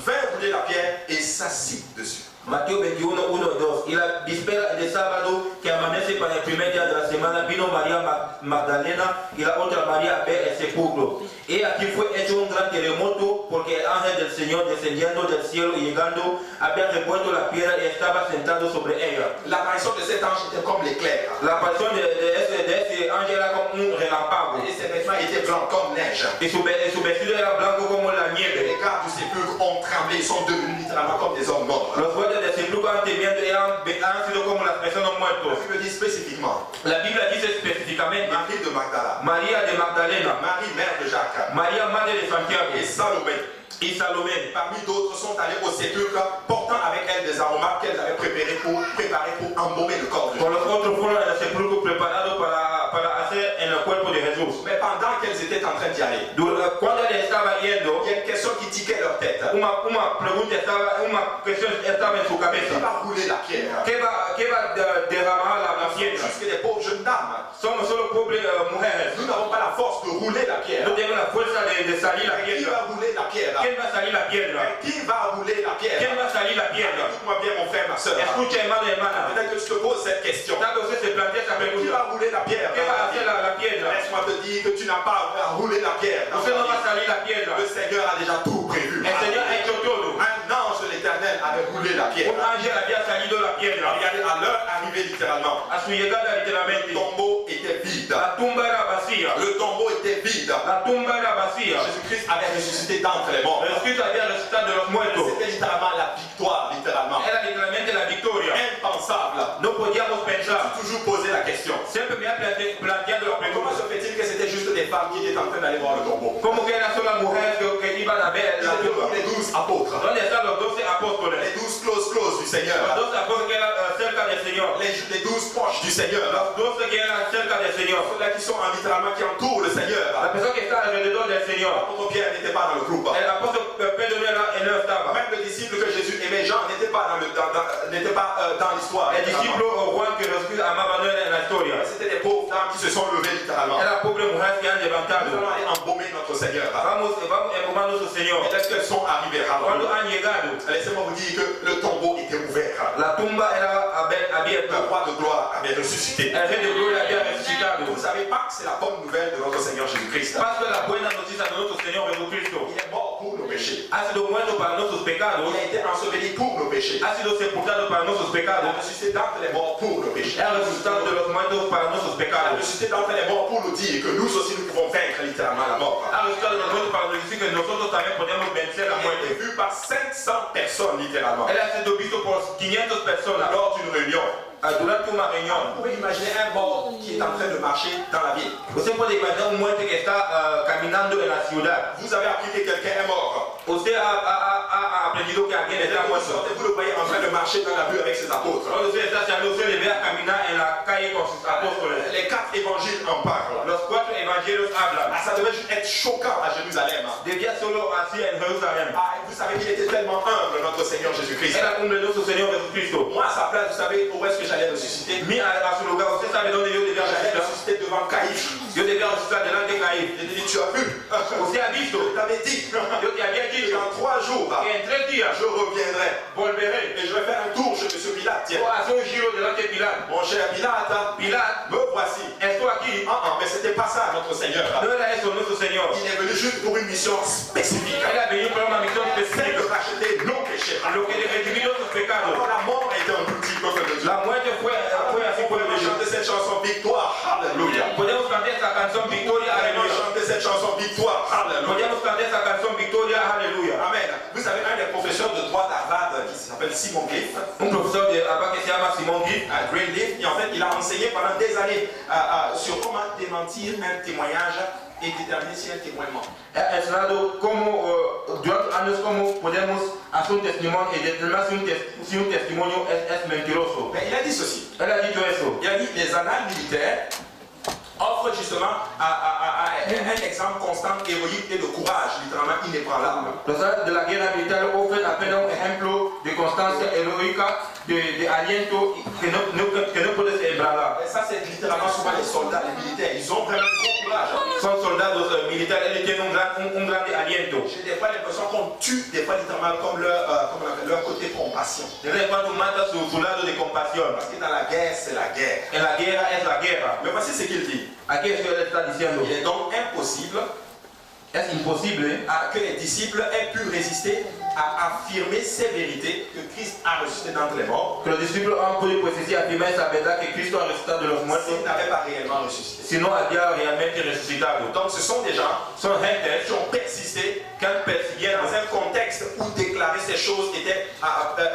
vint rouler la pierre et s'assit dessus. Mateo 21, 1, 2. Y la víspera de sábado que amanece para el primer día de la semana vino María Magdalena y la otra María a ver el sepulcro. Y aquí fue hecho un gran terremoto porque el ángel del Señor descendiendo del cielo y llegando había revuelto la piedra y estaba sentado sobre ella. L'apparition de cet ange était comme l'éclair. La aparición de ese ángel era como un relámpago Et ses vêtements étaient blancs comme neige. y su vestido era blanco como la nieve. Les gardes du sépulcre ont tremblé, ils sont devenus littéralement comme des hommes morts. Los guardias del sepulcro han temido y han sido como las las personas La muertas. Bible dit spécifiquement La Biblia dice específicamente Marie de Magdala, María de Magdalena, Marie mère de Jacques María madre de Santiago et Salomé. y Salomé. Parmi d'autres sont allés au sépulcre portant avec elles des aromates qu'elles avaient préparés pour embaumer le corps de Con Jésus. los otros fueron al sepulcro preparado para hacer en el cuerpo de Jesús. Mais pendant qu'elles étaient en train d'y aller, Cuando él estaba yendo, il y a une question qui tiquait leur tête. una cuestión estaba en su Qui cabeza. va rouler la pierre? ¿Qué va a derramar la piedra? Jusque des pauvres jeunes dames. Somos solo pobres mujeres. Nous n'avons pas la force de rouler la pierre. No tenemos la fuerza de salir la Qui piedra. va rouler la pierre? ¿Quién va a salir la piedra? Qui va rouler la pierre? ¿Quién va a salir la piedra? Écoute-moi bien, mon frère, ma soeur. Escucha, hermano y hermana. Peut-être que tu te poses cette question. Tal vez usted se plantea esa Qui pregunta. va rouler la pierre? ¿Qué va a hacer la piedra? Laisse-moi te dire que tu n'as pas à rouler la pierre. Usted no va a salir la piedra. Le Seigneur a déjà tout prévu. El Señor ha hecho todo. Un ange de l'Éternel avait roulé la pierre. Un ángel había salido la piedra. Regardez, à leur arrivée littéralement, A su llegada le literalmente, tombeau était vide. la tumba era vacía. Le tombeau était vide. La tumba era vacía. Jésus-Christ avait ressuscité d'entre les morts. Jesucristo había resucitado de los muertos. C'était littéralement la victoire, littéralement. Era literalmente la victoria. Impensable. No podíamos J'ai pensar. toujours posé la question. Siempre me ha planteado la Mais comment pregunta. se fait-il que c'était juste des femmes qui étaient en train d'aller voir le tombeau? ¿Cómo que eran solo las mujeres que iban a ver la C'était tumba? les 12 apôtres. ¿Dónde están los 12 apóstoles? Les 12 closes du Seigneur. Los 12 apóstoles que eran cerca del Señor. Les 12 proches du Seigneur. Los 12 que eran cerca del Señor. Ceux-là qui sont littéralement qui entourent le Seigneur. La persona que está alrededor del Señor. L'apôtre Pierre n'était pas dans le groupe. El apóstol Pedro no estaba. Même le disciple que Jésus aimait, Jean, n'était pas dans l'histoire. El discípulo Juan que Jesucristo amaba no era en la historia. C'était des pauvres femmes qui se sont levées littéralement. Era pobres mujeres que han Nous levantado. allons aller embaumer notre Seigneur. Vamos embobando a nuestro Señor. Et est-ce qu'elles sont arrivées? Cuando han llegado, Laissez-moi vous dire que le tombeau était ouvert. la tumba era Le abierta. roi de gloire avait ressuscité. El rey de gloria había resucitado. Vous savez pas que c'est la bonne nouvelle de notre Seigneur Jésus-Christ. Paso de la buena noticia de nuestro Señor Jesucristo. Il est mort pour nos péchés. Ha sido muerto para nuestros pecados. Il a été enseveli pour nos péchés. Ha sido sepultado para nuestros Il a pecados. ressuscité d'entre les morts pour nos péchés. Ha resucitado de los muertos para nuestros Il a pecados. ressuscité d'entre les morts pour nous dire que nous aussi nous pouvons vaincre littéralement la mort. Ha resucitado de los muertos para nos decir que nosotros también podemos vencer la Il a été muerte. vu par 500 personnes littéralement Él ha sido visto por 500 personas lors d'une réunion. durante una Vous reunión. pouvez imaginer un mort qui est en train de marcher dans la ville. Usted puede imaginar un muerto que está caminando en la ciudad. Vous avez appris que quelqu'un est mort. Usted ha aprendido que alguien Et está vous muerto. sortez, vous le voyez en train de marcher dans la rue avec ses apôtres. Cuando usted está saliendo, usted le ve a caminar en la calle con sus apóstoles. Les 4 évangiles en parlent. Los 4 evangelios hablan. Ah, ça devait juste être choquant à Jérusalem. Debía solo así en Jerusalén. Ah, et vous savez qu'il était tellement humble, notre Seigneur Jésus-Christ. Era un de nuestro Señor Jesucristo. Moi, à sa place, vous savez où est-ce que j'allais ressusciter? Mi a su lugar, usted sabe dónde yo debía J'allais resucitar. ressusciter devant Caïphe. Yo debía resucitar delante de Caín. Il dit, tu as vu? Usted ha visto. Je t'avais dit. Yo te había Et dicho dans 3 jours, que en 3 días je reviendrai. volveré. Et je vais faire un tour chez M. Pilate. Tiens, Voy a hacer un giro delante de Pilato. mon cher Pilate, Pilato, me voici. estoy aquí. Mais c'était pas ça, notre Seigneur. No era eso nuestro Señor. Il est venu juste pour une mission spécifique. Él ha venido para una misión Celle específica. de racheter nos péchés. Lo que de redimir nuestros pecados. Alors la mort a été un petit peuple de Dieu. La muerte fue así On por peut el Dios. chanter cette chanson Victoire, Alléluia. Podemos cantar esta canción Victoria, On Aleluya. chanter cette chanson Victoire, Alléluia. Podemos cantar esta canción Victoria, Aleluya. Amen. Vous savez, un des professeurs de droit d'Harvard qui s'appelle Simon Cliff, Un profesor de Abba que se llama Simon Guy, à Greenleaf, et en fait, il a enseigné pendant des années sur comment démentir un témoignage et déterminer si un témoin ment. ha enseñado durante años cómo podemos hacer un testimonio y determinar si un testimonio es mentiroso. Mais il a dit ceci. Él ha dicho eso. Il a dit les annales militaires offrent justement un exemple constant, héroïque et de courage, littéralement inébranlable. Los años de la guerra militar ofrecen apenas un ejemplo de constancia heroica, de aliento que no puede ser embranlar. Et ça, c'est littéralement souvent les soldats, les militaires. Ils ont vraiment un gros courage. Son soldados militares, ellos tienen un gran aliento. J'ai des fois l'impression qu'on tue des fois littéralement comme leur côté compassion. De vez en cuando mata su lado de compasión. Parce que dans la guerre, c'est la guerre. En la guerra es la guerra. Mais voici ce qu'il dit. Aquí es lo que él está diciendo. Il est donc impossible Es imposible que les disciples aient pu résister à affirmer ces vérités que Christ a ressuscité d'entre les morts que los discípulos han podido pues sí afirmar esa verdad que Cristo ha resucitado de los muertos, s'ils n'avaient pas réellement ressuscité. si no había realmente resucitado. Donc ce sont des gens Son gentes qui ont persisté que han persiguido dans un contexte où déclarer ces choses étaient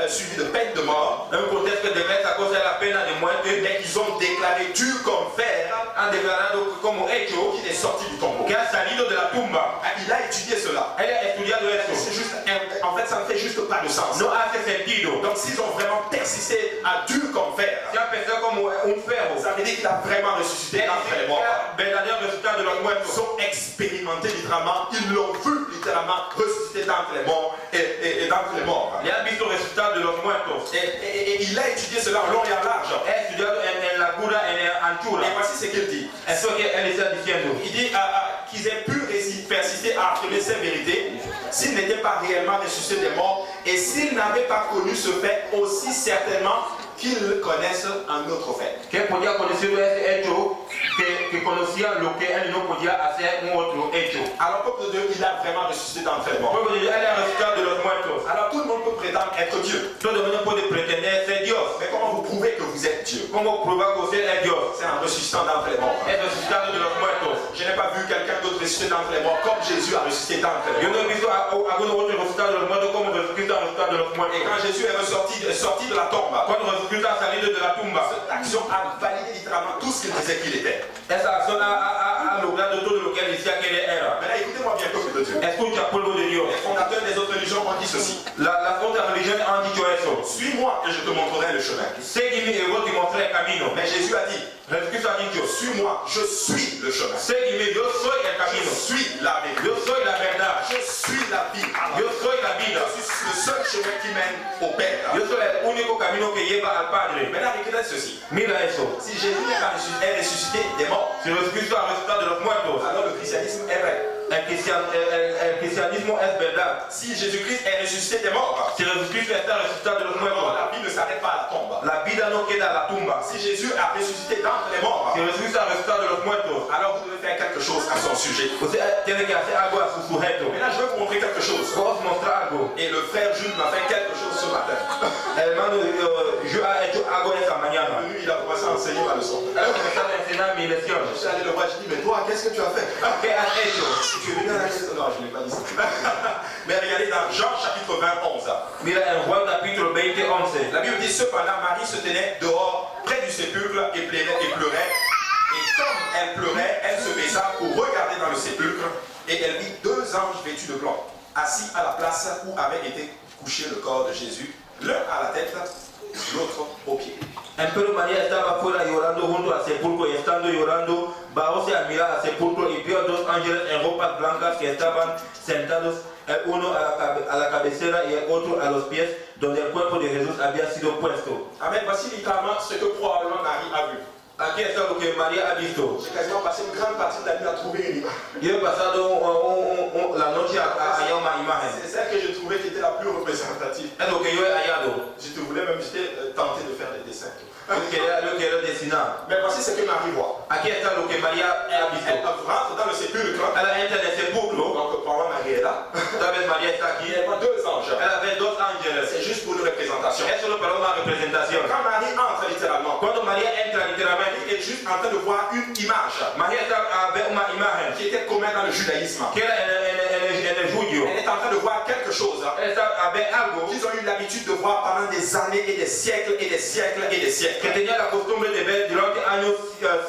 suivies de peine de mort. un contexto que de esta cosa es la pena de muerte, Mais qu'ils ont déclaré dur comme fer han declarado como hecho qu'il est sorti du tombeau. que ha salido de la tumba. Il a étudié cela. Él ha estudiado C'est eso. juste, en fait, ça ne fait juste pas de sens. No hace sentido. Donc s'ils ont vraiment persisté à dur comme fer, Se ha pensado como un ferro. ça veut dire qu'il a vraiment ressuscité d'entre les morts. Verdadero resultado de los Ils muertos. ont expérimenté littéralement, ils l'ont vu littéralement ressusciter d'entre les morts et d'entre les morts. Le han visto resultado de los muertos. Et il a étudié cela en long et en large. He estudiado en la cura, en anchura. Et voici ce qu'il dit. Eso que él está diciendo. Il dit qu'ils aient pu persister à affirmer ces vérités s'ils n'étaient pas réellement ressuscités des morts et s'ils n'avaient pas connu ce fait aussi certainement qu'ils connaissent un autre fait. Que podía conocer ese hecho, que conocía lo que él no podía hacer un otro hecho. Alors, peuple de Dieu, il a vraiment ressuscité d'entre les morts. Pueblo de Dios, él es resucitado de los muertos. Alors, tout le monde peut prétendre être Dieu. Todo el mundo puede pretender ser Dios. Mais comment vous prouvez que vous êtes Dieu? ¿Cómo probar que usted es Dios? C'est en ressuscitant d'entre les morts. Es resucitado de los muertos. Je n'ai pas vu quelqu'un d'autre ressuscité d'entre les morts comme Jésus a ressuscité d'entre les Yo morts. no he visto a alguno otro resucitado de los muertos como Jesucristo ha resucitado de los Et muertos. quand Jésus est sorti de la tombe, Cuando Jesucristo ha salido de la tumba, cette action a validé littéralement tout ce qu'il disait qu'il était. esa acción ha logrado todo lo que él decía que él era. Maintenant, écoutez-moi bien, peuple de Dieu. Escucha, pueblo de Dios. Les fondateurs des autres religions ont dit ceci. Las otras religiones han dicho eso. Suis-moi et je te montrerai le chemin. Seguime y yo te mostraré el camino. Mais Jésus a dit, Jesucristo ha dicho, suis-moi, je suis le chemin. seguime, yo soy el Je camino. suis la vérité. Yo soy la verdad. Je suis la vie. Yo soy la vida. Je suis le seul chemin qui mène au Père. Yo soy el único camino que lleva al Padre. Maintenant, regardez ceci. Mira eso. Si Jésus est ressuscité des morts, Si Jesucristo ha resucitado de los muertos, alors le christianisme est vrai. el cristianismo es verdad. Si Jésus-Christ est ressuscité des morts, Si Jesucristo está resucitado de los alors muertos, la vie ne s'arrête pas à la tombe. la vida no queda a la tumba. Si Jésus a ressuscité d'entre les morts, Si Jesucristo ha resucitado de los muertos, alors vous devez faire quelque chose à son sujet. usted tiene que hacer algo a su sujeto. Mais là, je veux vous montrer quelque chose. Vamos a mostrar algo. Et le frère Jules m'a fait quelque chose ce matin. Hermano, yo he hecho algo esta mañana. Lui, il a commencé à enseigner ma leçon. He comenzado a enseñar mi lección. Je suis allé le voir, je dis, mais toi, qu'est-ce que tu as fait? ¿Qué has hecho? Tu es venu à la maison? Non, je n'ai pas dit ça. Mais regardez dans Jean chapitre 20, 11. Mira en Juan capítulo 20, 11. La Bible dit cependant, Marie se tenait dehors, près du sépulcre, et pleurait. Et comme elle pleurait, elle se baissa pour regarder dans le sépulcre, et elle vit deux anges vêtus de blanc, assis à la place où avait été couché le corps de Jésus, l'un à la tête, l'autre aux pieds. Empero María estaba afuera llorando junto al sepulcro y estando llorando, bajóse a mirar al sepulcro y vio dos ángeles en ropas blancas que estaban sentados, el uno a la cabecera y el otro a los pies, donde el cuerpo de Jesús había sido puesto. Amen. Voici littéralement ce que probablement Marie a vu. Aquí está lo que María ha visto. J'ai quasiment passé une grande partie de la nuit à trouver une image. Yo he pasado la noche a hallar una imagen. C'est celle que je trouvais qui était la plus représentative. Es lo que yo he hallado. J'étais tenté de faire des dessins. Yo quiero destinar. Mais voici ce que Marie voit. Aquí está lo que María ha visto. Elle rentre dans le sépulcre. Ella entra en el sepulcro. Donc, probablement Marie est là. Tal vez María está aquí. Elle voit deux anges. Ella ve dos ángeles. C'est juste pour une représentation. Es solo para una representación. Quand Marie entre littéralement, Cuando María entra literalmente, elle est juste en train de voir une image María está a ver una imagen qui était commune dans le judaïsme. que era en el judío. Elle est en train de voir quelque chose Ella está a ver algo qu'ils ont eu l'habitude de voir pendant des années et des siècles et des siècles et des que siècles. tenía la costumbre de ver durante años,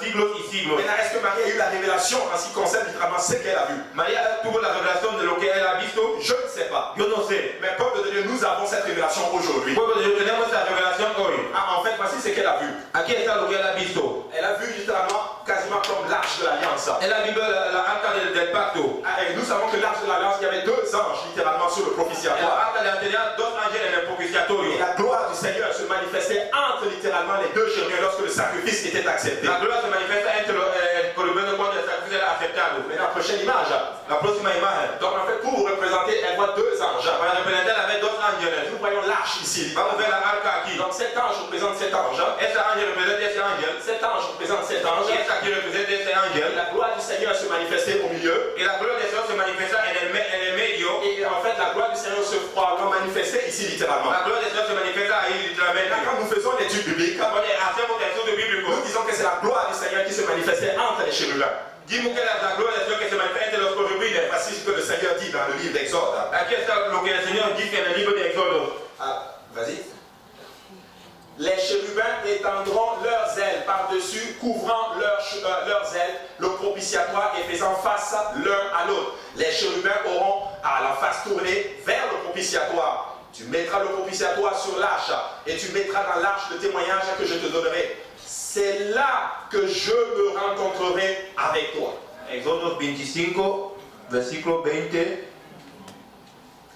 siglos y siglos. Maintenant, est-ce que Marie a eu la révélation en ce qui concerne littéralement ce qu'elle a vu? María tuvo la revelación de lo que él ha visto. Je ne sais pas. Yo no sé. Mais peuple de Dieu, nous avons cette révélation aujourd'hui. Pueblo de Dios, tenemos esa revelación hoy. En fait, voici ce qu'elle a vu. Aquí está lo que él ha visto. Elle a vu littéralement quasiment comme l'arche de l'alliance. Él ha visto la arca del pacto. Et nous savons que l'arche de l'alliance, il y avait deux anges littéralement sur le En propitiatoire. la arca tenía dos ángeles en el Et propiciatorio. la gloire du Seigneur se manifestait entre littéralement les deux cherubims lorsque le sacrifice était accepté. La gloria se manifiesta entre el columeno cuando el sacrificio era aceptado. Mais la prochaine image. La próxima imagen. Donc en fait, pour vous représenter, elle voit deux anges. Para representar a ver dos ángeles. Nous voyons l'arche ici. Vamos a ver la arca aquí. Donc cet ange représente cet ange. Ese ángel representa ese ángel. Cet ange représente cet ange. Y esta aquí representa ese Et ángel. la gloire du Seigneur se manifestait au milieu. Y la gloria del Señor se manifiesta en el medio. Et en fait, la gloire du Seigneur se manifestait ici littéralement. La gloria del Señor se manifiesta ahí literalmente. Quand nous faisons l'étude biblique, Cuando hacemos el estudio bíblico, nous disons que c'est la gloire du Seigneur qui se manifestait entre les chérubins. dimos que la gloria del Señor que se manifiesta entre los querubines. Voici ce que le Seigneur dit dans le livre d'Exode. Aquí está lo que el Señor dice en el libro de Éxodo. couvrant leurs ailes, le propitiatoire et faisant face l'un à l'autre. Les chérubins auront à la face tournée vers le propitiatoire. Tu mettras le propitiatoire sur l'arche et tu mettras dans l'arche le témoignage que je te donnerai. C'est là que je me rencontrerai avec toi. Éxodo 25, versículo 20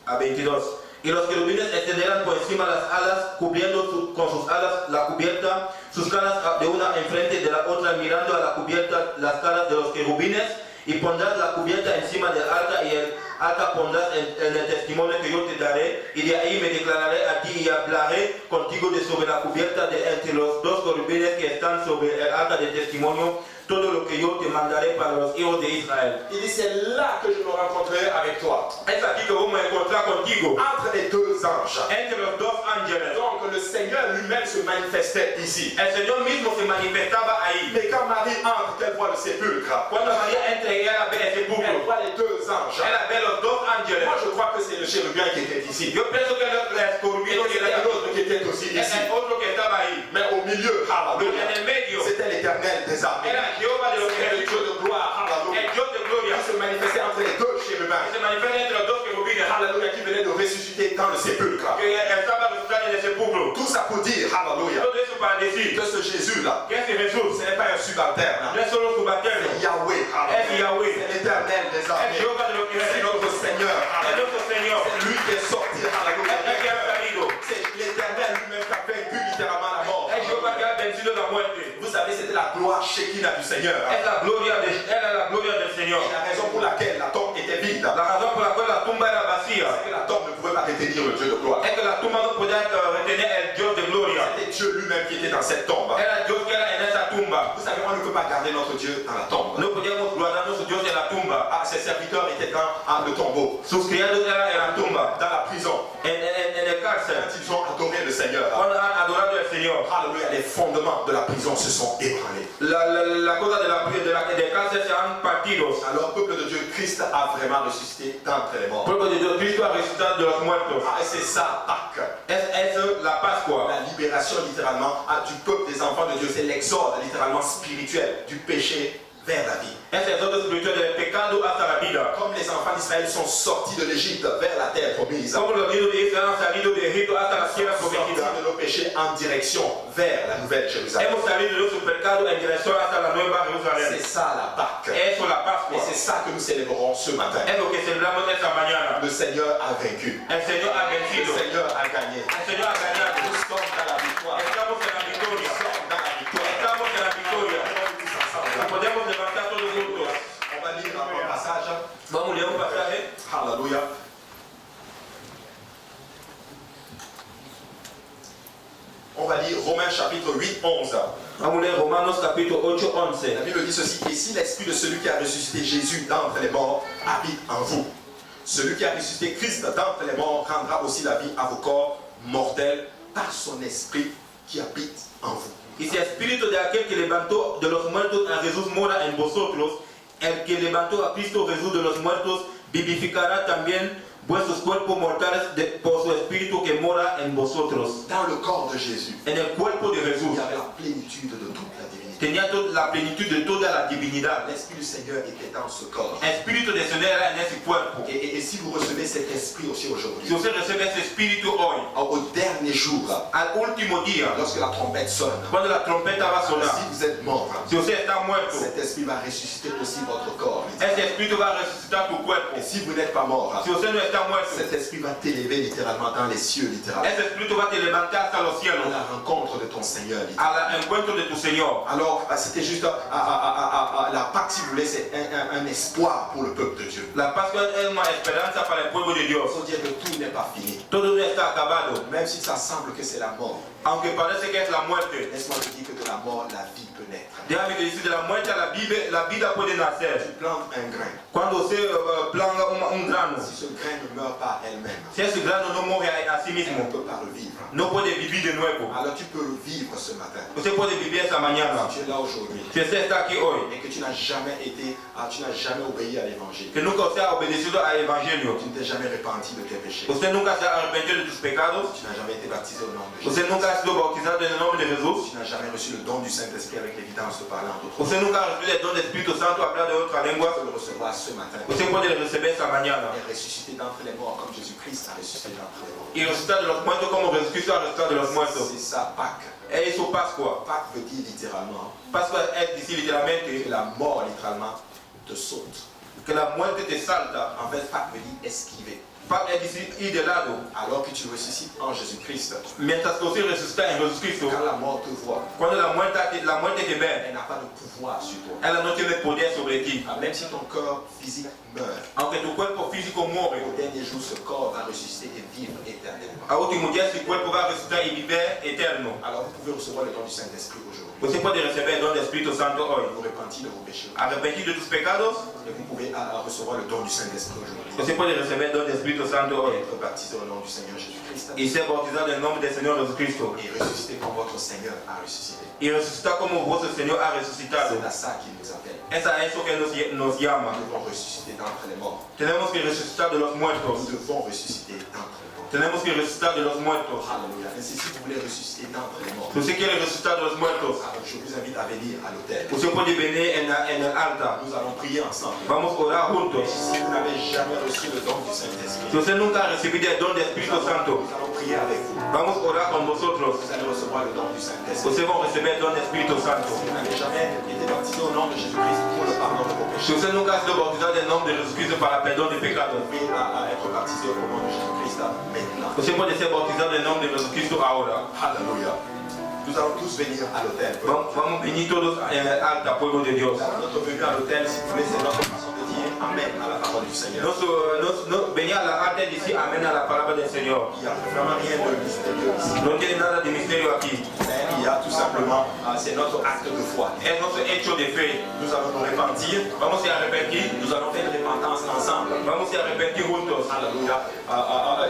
a 22. Y los querubines extenderán por encima las alas, cubriendo con sus alas la cubierta, sus caras de una enfrente de la otra, mirando a la cubierta las caras de los querubines, y pondrás la cubierta encima del arca, y el arca pondrás en el testimonio que yo te daré, y de ahí me declararé a ti y hablaré contigo de sobre la cubierta de entre los dos querubines que están sobre el arca del testimonio, todo lo que yo te mandaré para los hijos de Israel. Il dit, c'est là que je me rencontrerai avec toi. Es aquí que voy a encontrar contigo. Entre les deux anges. Entre los dos ángeles. Donc le Seigneur lui-même se manifestait ici. El Señor mismo se manifestaba ahí. Mais quand Marie entre, qu'elle voit le sépulcre. Cuando María entra y ella ve el Elle sepulcro, voit les deux anges. ella ve los dos ángeles. Moi je crois que c'est le chérubin qui était ici. Yo pienso que el Et escorpión il y a l'autre qui était aussi es ici. el otro que estaba ahí. Mais au milieu, Pero hallelujah, en el medio c'était l'Éternel des armées. era Jehová de los C'était le ejércitos, Dieu de gloire, hallelujah, el Dios de gloria, qui se manifestait entre les deux chérubins. que se manifiesta entre los dos querubines, Hallelujah, qui venait de ressusciter dans le sépulcre. que estaba resucitado en el sepulcro. Tout ça pour dire, hallelujah, Todo eso para decir que ce Jésus-là, que ese Jesús ce n'est pas un subalterne. no es solo subalterno, C'est Yahweh, es hallelujah. Yahweh, C'est l'Éternel des es armées. Jehová de los C'est ejércitos, notre Seigneur, es hallelujah. nuestro Señor, C'est lui qui est sorti, es el que hallelujah. ha salido, C'est l'Éternel lui-même qui a vaincu littéralement la mort. es Jehová que ha vencido la muerte, Vous savez, c'était la gloire Shekinah du Seigneur. es la gloria del Señor. Et la raison pour laquelle la tombe était vide, La razón por la cual la tumba era vacía c'est que la tombe ne pouvait pas retenir le Dieu de gloire. es que la tumba no podía retener el Dios de gloria. C'était Dieu lui-même qui était dans cette tombe. Era Dios que era en esa tumba. Vous savez, on ne peut pas garder notre Dieu dans la tombe. No podíamos guardar nuestro Dios en la tumba. Ah, ses serviteurs étaient dans le tombeau, Sus criados eran en la tumba, dans la prison. en el cárcel. Quand ils ont adoré le Seigneur, Cuando han adorado al Señor, hallelujah, les fondements de la prison se sont ébranlés. la cosa del cárcel se han partido. Alors, peuple de Dieu, Christ a vraiment ressuscité d'entre les morts. Pueblo de Dios, Cristo ha resucitado de los muertos. Ah, et c'est ça, Pâques. Es la Pascua. La libération littéralement du peuple des enfants de Dieu, c'est l'exode littéralement spirituel du péché vers la vie. Es el exodo espiritual del pecado hasta la vida. Comme les enfants d'Israël sont sortis de l'Égypte vers la terre promise, Como los hijos de Israel han salido de Egipto hasta la tierra sortis prometida. de nos péchés en direction vers la nouvelle Jérusalem. Hemos salido de nuestro pecado en dirección hasta la nueva Jerusalén. C'est ça la Pâque. Eso la Pascua. Et c'est ça que nous célébrons ce matin. Es lo que celebramos esta mañana. Le Seigneur a vaincu. El Señor ha Le vencido. Seigneur a gagné. El Señor ha ganado. Nous sommes dans la victoire. Estamos en la Nous victoria. sommes dans la victoire. Estamos en la victoria. Tous ensemble. Nos podemos levantar todos juntos. On va lire un passage. Vamos a leer un pasaje. Hallelujah. On va lire Romains chapitre 8, 11. Vamos a leer Romanos capítulo 8, 11. La Bible dit ceci: et si l'esprit de celui qui a ressuscité Jésus d'entre les morts habite en vous, celui qui a ressuscité Christ d'entre les morts rendra aussi la vie à vos corps mortels par son esprit qui habite en vous. Y si el espíritu de aquel que levantó de los muertos a Jesús mora en vosotros, el que levantó a Cristo Jesús de los muertos vivificará también vuestros cuerpos mortales por su espíritu que mora en vosotros. Dans le corps de Jésus, En el cuerpo de il Jesús y avait la plénitude de toute la divinité. tenía la plenitud de toda la divinidad. L'esprit du Seigneur était dans ce corps. El espíritu del Señor era en ese cuerpo. Et si vous recevez cet esprit aussi Si aujourd'hui, usted recibe ese espíritu hoy, au dernier jour, al último día, lorsque la trompette sonne, cuando la trompeta va a si sonar, vous êtes mort, si usted está muerto, cet esprit va ressusciter aussi votre corps. ese espíritu va a resucitar tu cuerpo. Et si vous n'êtes pas mort, Si usted no está muerto, cet esprit va t'élever littéralement dans les cieux, littéralement, ese espíritu va a te levantar hasta los à cielos, la rencontre de ton Seigneur. littéralement. al encuentro de tu Señor. Alors, c'était juste la Pâque, si vous voulez, c'est un espoir pour le peuple de Dieu. La Pascua es una esperanza para el pueblo de Dios. Il faut dire que tout n'est pas fini. Todo no está acabado, Même si ça semble que c'est la mort, aunque parece que es la muerte. laisse-moi te dire que de la mort, la vie peut naître. Déjame que decir, de la muerte a la vida puede Tu nacer. plantes un grain. Cuando usted planta un grano, Si ce grain ne meurt pas elle-même, si ese grano no muere a sí elle ne mismo, peut pas revivre. no puede vivir de nuevo. Alors tu peux vivre ce matin. Usted puede vivir esta mañana. Si tu es là aujourd'hui Se você está aqui hoje, et que tu n'as jamais obéi à l'évangile, que nunca você ha obedecido ao Evangelho, tu ne t'es jamais repenti de tes péchés, você nunca se arrependeu dos pecados, tu n'as jamais été baptisé au nom de você Jésus, nunca ha sido bautizado em nome de Jesus, tu n'as jamais reçu le don du Saint-Esprit avec l'évidence de parler en d'autres langues, você nunca ha recebido o dom do Espírito Santo a falar de outra língua, tu peux le recevoir ce matin você pode receber essa manhã et ressusciter d'entre les morts comme Jésus-Christ a ressuscité d'entre les morts. e ressuscitar de los muertos como Jesucristo ha ressuscitado de los muertos. C'est ça, Pâques. É isso Páscoa. Pâques veut dire littéralement Páscoa é dizer literalmente que la mort littéralement te saute. que a morte te salta. En fait, Pâques veut dire esquiver. Páscoa é dizer ir de lado. Alors que tu ressuscites en Jésus-Christ, Mientras que você ressuscitar em Jesus Cristo, quand la mort te voit, quando a morte te vê, elle n'a pas de pouvoir sur toi. ela não tem poder sobre ti. Même si ton corps physique meurt, Aunque tu corpo físico morre, au dernier jour, ce corps va ressusciter et vivre éternellement. a último dia esse corpo vai ressuscitar e viver eterno. Alors vous pouvez recevoir le don du Saint-Esprit aujourd'hui. Você pode receber o dom do Espírito Santo hoje. Vous repentir de vos péchés. Arrependido dos pecados, Et vous pouvez recevoir le don du Saint-Esprit aujourd'hui. você pode receber o dom do Espírito Santo Et hoje. être baptisé au nom du Seigneur Jésus-Christ. E ser bautizado em nome do Senhor Jesus Cristo. Et ressusciter comme votre Seigneur a ressuscité. E ressuscitar como o vosso Senhor ha ressuscitado. C'est à ça qu'il nous appelle. Essa é isso que nos llama. Nous devons ressusciter d'entre les morts. Tenemos que resucitar de los Nous muertos. devons ressusciter d'entre les morts. Tenemos que resucitar de los muertos. Alléluia. Ainsi, si vous voulez ressusciter d'entre les morts, Se você quer ressuscitar de los muertos, alors je vous invite à venir à l'autel. você pode venir en el altar. Nous allons prier ensemble. Vamos orar juntos. Si vous n'avez jamais reçu le don du Se Saint-Esprit, você nunca ha recebido el don del Espírito Santo, nous allons prier avec vous. vamos orar con vosotros. Vous allez recevoir le don du Saint-Esprit. Vocês vão receber o dom do Espírito Santo. Si vous n'avez jamais été baptisé au nom de Jésus-Christ pour le pardon de vos Se péchés, você nunca ha sido bautizado em nome de Jesus Cristo para perdão de pecados, vous pouvez être baptisé au nom de Jésus-Christ maintenant. você pode ser bautizado em nome de Jesus Cristo agora. Alléluia. Nous allons tous venir à l'autel. Vamos venir todos en el altar, pueblo de Dios. Notre venue à l'autel, si vous voulez, c'est notre façon de dire Amen à la parole du Seigneur. Venir a la altar y decir amén a la palabra del Señor. Il n'y a vraiment rien de mystérieux ici. No tiene nada de misterio aquí. Mais il y a tout simplement, c'est notre acte de foi. Es nuestro hecho de fe. Nous allons nous repentir. Vamos a arrepentir. Nous allons faire une repentance ensemble. Vamos a arrepentir juntos. Alléluia.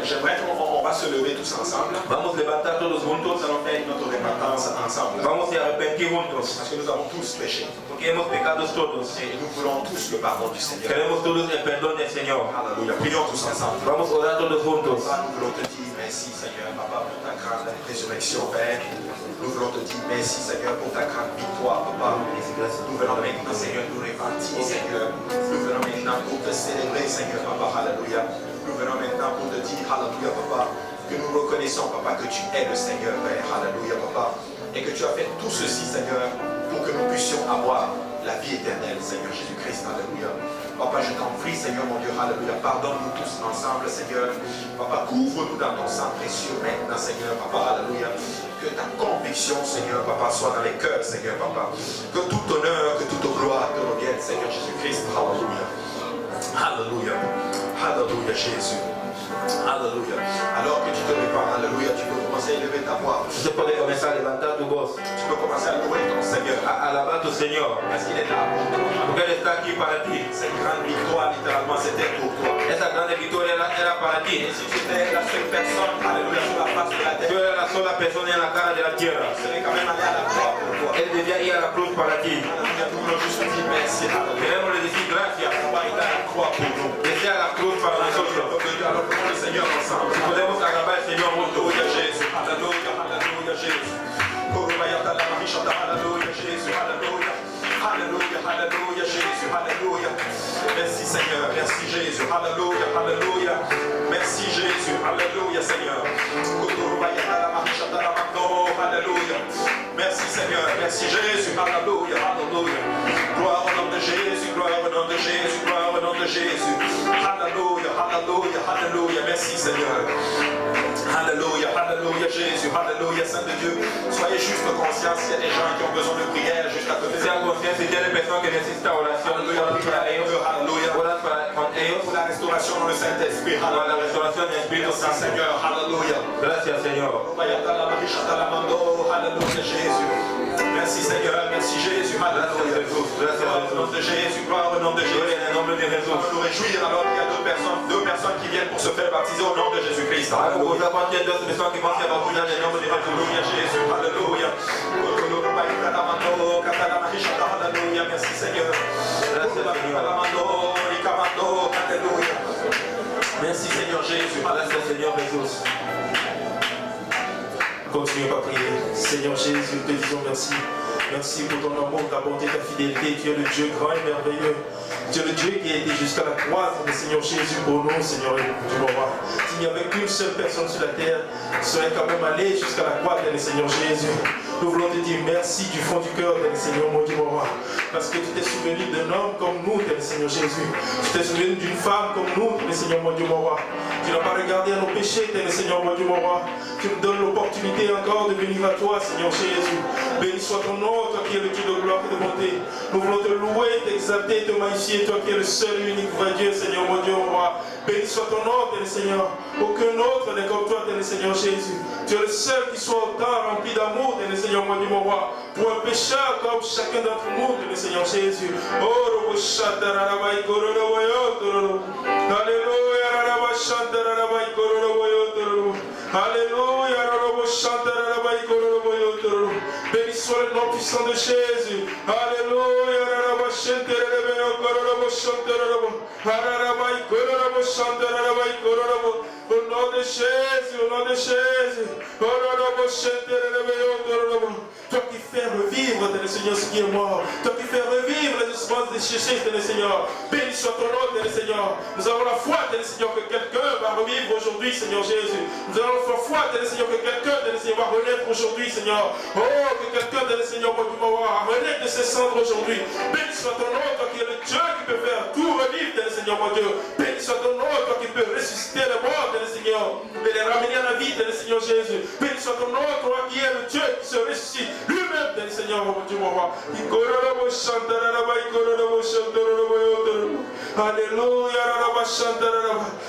J'aimerais qu'on va se lever tous ensemble. Vamos a levantar todos Nous juntos. allons faire notre repentance ensemble. Vamos a arrepentir juntos. Parce que nous avons tous péché. Porque hemos pecado todos. Et nous voulons tous le pardon du Seigneur. Queremos todos el perdón del Señor. Alléluia. Prions tous ensemble. Vamos a orar todos juntos. Papa, nous voulons te dire merci Seigneur, Papa, pour ta grande résurrection, Père. Nous voulons te dire merci Seigneur pour ta grande victoire, Papa. Nous venons maintenant, Seigneur, nous repentir, Seigneur. Nous venons maintenant pour te célébrer, Seigneur, Papa. Alléluia. Nous venons maintenant pour te dire, Alléluia, Papa, que nous reconnaissons, Papa, que tu es le Seigneur, Père. Alléluia, Papa. Et que tu as fait tout ceci, Seigneur, pour que nous puissions avoir la vie éternelle, Seigneur Jésus-Christ. Alléluia. Papa, je t'en prie, Seigneur mon Dieu, alléluia. Pardonne-nous tous ensemble, Seigneur. Papa, couvre-nous dans ton sang précieux maintenant, Seigneur, Papa, alléluia. Que ta conviction, Seigneur, Papa, soit dans les cœurs, Seigneur, Papa. Que tout honneur, que toute gloire te revienne, Seigneur Jésus-Christ. Alléluia. Alléluia. Alléluia, Jésus. Alléluia. Alors que tu te répands, alléluia, tu peux commencer à élever ta voix. Você pode começar a levantar tu voz. Tu peux commencer à louer ton Seigneur. A alabar tu Señor. Parce qu'il est là pour toi. Porque Él está aquí para ti. Cette grande victoire, littéralement, c'était pour toi. Esa grande victoria era para ti. Et si tu étais la seule personne, alléluia, sur la face de la Tú terre, eres la sola persona en la cara de la tierra. tu serais quand même allé à la croix pour toi. Él debía ir a la cruz para ti. Alléluia, nous voulons juste dire merci. Alléluia. Queremos le decir gracias. Papa, il est à la croix pour nous. Que sea la cruz para nosotros. Alors, prenons le Seigneur ensemble. Podemos alabar al Señor juntos. Alléluia, Jésus. Alléluia, alléluia, Jésus. Alléluia, Jésus. Alléluia. Alléluia, alléluia, Jésus. Alléluia. Merci, Seigneur. Merci, Jésus. Alléluia, alléluia. Merci, Jésus. Alléluia, Seigneur. Alléluia. Merci, Seigneur. Merci, Jésus. Alléluia, alléluia. Gloire au nom de Jésus. Gloire au nom de Jésus. Gloire au nom de Jésus. Alléluia, alléluia, alléluia. Merci, Seigneur. Alléluia, alléluia, Jésus. Alléluia, Saint de Dieu. Soyez juste conscients s'il y a des gens qui ont besoin de prière juste à côté de Sean vous. conscientes si tienen personas que necesitan oración. Alléluia, Oran para ellos. alléluia. Oran con ellos. Pour la restauration dans le Saint-Esprit. Para la Alléluia. restauración del Espíritu Merci, Santo. Seigneur. Alléluia. Gracias, Señor. Alléluia, Jésus. Merci, Seigneur. Merci, Jésus. Alléluia. Gracias, Gloire au nom de Jésus. Gloire au nom de Jésus. Gloria en el nombre de On Jesús. va nous réjouir alors qu'il y a deux personnes qui viennent pour se faire baptiser au nom de Jésus-Christ. Vamos a Alléluia. gozar cuando hay dos personas que van a ser bautizadas en el nombre de Jesús. Alléluia, Jésus. Alléluia. merci Seigneur. Gracias, Señor. Merci Seigneur Jésus. Gracias, Señor Jesús. Continuez à prier. Seigneur Jésus, nous te disons merci. Merci pour ton amour, ta bonté, ta fidélité. Tu es le Dieu grand et merveilleux. Tu es le Dieu qui a été jusqu'à la croix, Seigneur Jésus, pour nous, Seigneur du roi. S'il n'y avait qu'une seule personne sur la terre, qui serait quand même allé jusqu'à la croix, Seigneur Jésus. Nous voulons te dire merci du fond du cœur, Seigneur mon Dieu, mon roi. Parce que tu t'es souvenu d'un homme comme nous, Seigneur Jésus. Tu t'es souvenu d'une femme comme nous, Seigneur mon Dieu, mon roi. Tu n'as pas regardé à nos péchés, Seigneur mon Dieu, mon roi. Tu nous donnes l'opportunité encore de venir à toi, Seigneur Jésus. Béni soit ton nom, toi qui es le Dieu de gloire et de bonté. Nous voulons te louer, t'exalter, te magnifier, toi qui es le seul et unique vrai Dieu, Seigneur mon Dieu, mon roi. Béni soit ton nom, Seigneur. Aucun autre n'est comme toi, Seigneur Jésus. Tu es le seul qui soit autant rempli d'amour, Seigneur mon Dieu, mon roi. Pour un pécheur comme chacun d'entre nous, Seigneur Jésus. Oh, Alléluia, Alléluia, béni soit le nom puissant de Jésus. Alléluia, au nom de Jésus, au nom de Jésus. Toi qui fais revivre, Seigneur, ce qui est mort. Toi qui fais revivre les espoirs déchirés, Seigneur. Béni soit ton nom, Seigneur. Nous avons la foi, Seigneur, que quelqu'un va revivre aujourd'hui, Seigneur Jésus. Nous avons la foi, Seigneur, que quelqu'un, Seigneur, va renaître aujourd'hui, Seigneur. Oh, que quelqu'un, Seigneur, va renaître de ses cendres aujourd'hui. Béni soit ton nom, toi qui es le Dieu qui peut faire tout revivre, Seigneur, mon Dieu. Béni soit ton nom, toi qui peux ressusciter les morts, Seigneur, et les ramener à la vie, Seigneur Jésus. Béni soit ton nom, toi qui es le Dieu qui se ressuscite lui-même, Seigneur, mon Dieu, mon roi. Alléluia.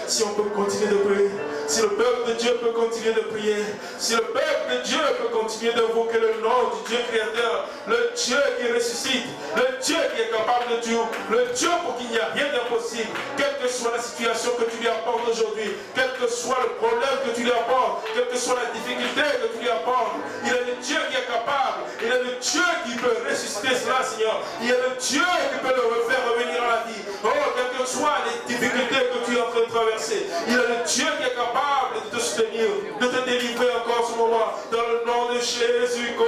Si on peut continuer de prier, si le peuple de Dieu peut continuer de prier, si le peuple de Dieu peut continuer d'invoquer le nom du Dieu créateur, le Dieu qui ressuscite, le Dieu qui est capable de tout, le Dieu pour qu'il n'y a rien d'impossible, quelle que soit la situation que tu lui apportes aujourd'hui, quel que soit le problème que tu lui apportes, quelle que soit la difficulté que tu lui apportes, il est le Dieu qui est capable, il est le Dieu qui peut ressusciter cela, Seigneur, il est le Dieu qui peut le refaire revenir à la vie. Oh, quelles que soient les difficultés que tu es en train de traverser, il est le Dieu qui est capable de te soutenir, de te délivrer encore ce moment, dans le nom de Jésus, au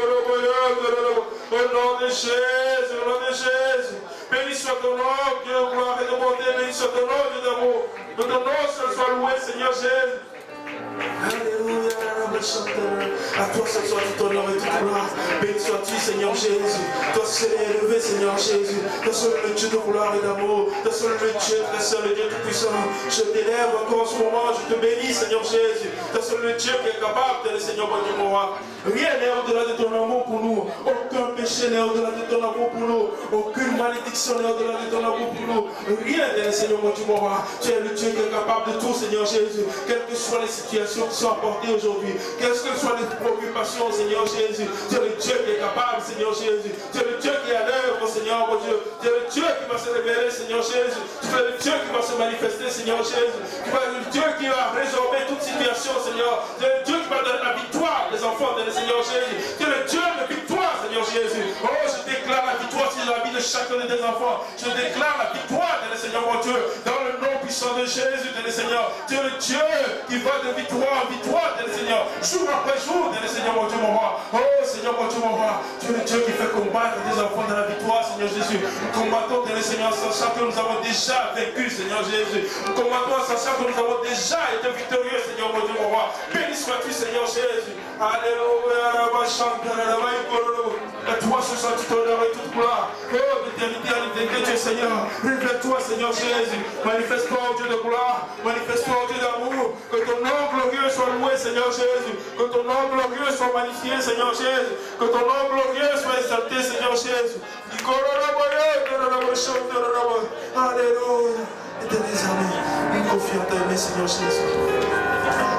nom de Jésus, au nom de Jésus. Béni soit ton nom, Dieu de gloire et de bonté, béni soit ton nom, Dieu d'amour. Que ton nom seul soit loué, Seigneur Jésus. Alléluia, à toi ce soit tout honneur et toute gloire. Béni sois-tu, Seigneur Jésus. Toi seul est élevé, Seigneur Jésus. Toi seul le Dieu de gloire et d'amour. Toi seul le Dieu, toi seul le Dieu tout-puissant. Je t'élève encore en ce moment, je te bénis, Seigneur Jésus. Toi seul le Dieu qui est capable de le Seigneur, mon Dieu, mon roi. Rien n'est au-delà de ton amour pour nous. Aucun péché n'est au-delà de ton amour pour nous. Aucune malédiction n'est au-delà de ton amour pour nous. Rien n'est, Seigneur, mon Dieu, mon roi. Tu es le Dieu qui est capable de tout, Seigneur Jésus. Quelles que soient les situations qui sont apportées aujourd'hui, quelles que soient les préoccupations, Seigneur Jésus, tu es le Dieu qui est capable, Seigneur Jésus. Tu es le Dieu qui est à l'œuvre, Seigneur, mon Dieu. Tu es le Dieu qui va se révéler, Seigneur Jésus. Tu es le Dieu qui va se manifester, Seigneur Jésus. Tu es le Dieu qui va résorber toute situation, Seigneur. Tu es le Dieu qui va donner la victoire des enfants de Seigneur Jésus. Tu es le Dieu de victoire, Seigneur Jésus. Oh, je déclare la victoire sur la vie de chacun de tes enfants. Je déclare la victoire de Seigneur, mon Dieu, dans le nom puissant de Jésus, de Seigneur. Tu es le Dieu qui va de victoire en victoire, de Seigneur, jour après jour, de Seigneur, mon Dieu, mon roi. Oh, Seigneur, mon Dieu, mon roi. Tu es le Dieu qui fait combattre tes enfants dans la victoire, Seigneur Jésus. Nous combattons, de Seigneur, sachant que nous avons déjà vaincu, Seigneur Jésus. Nous combattons, sachant que nous avons déjà été victorieux, Seigneur, mon Dieu, mon roi. Béni sois-tu, Seigneur Jésus. Alléluia. À toi ce soit tout honneur et toute gloire. Oh, d'éternité à l'éternité, Seigneur. Révèle-toi, Seigneur Jésus. Manifeste-toi, oh Dieu de gloire. Manifeste-toi, oh Dieu d'amour. Que ton nom glorieux soit loué, Seigneur Jésus. Que ton nom glorieux soit magnifié, Seigneur Jésus. Que ton nom glorieux soit exalté, Seigneur Jésus. Alléluia. Éternel, nous confions en ta main, Seigneur Jésus.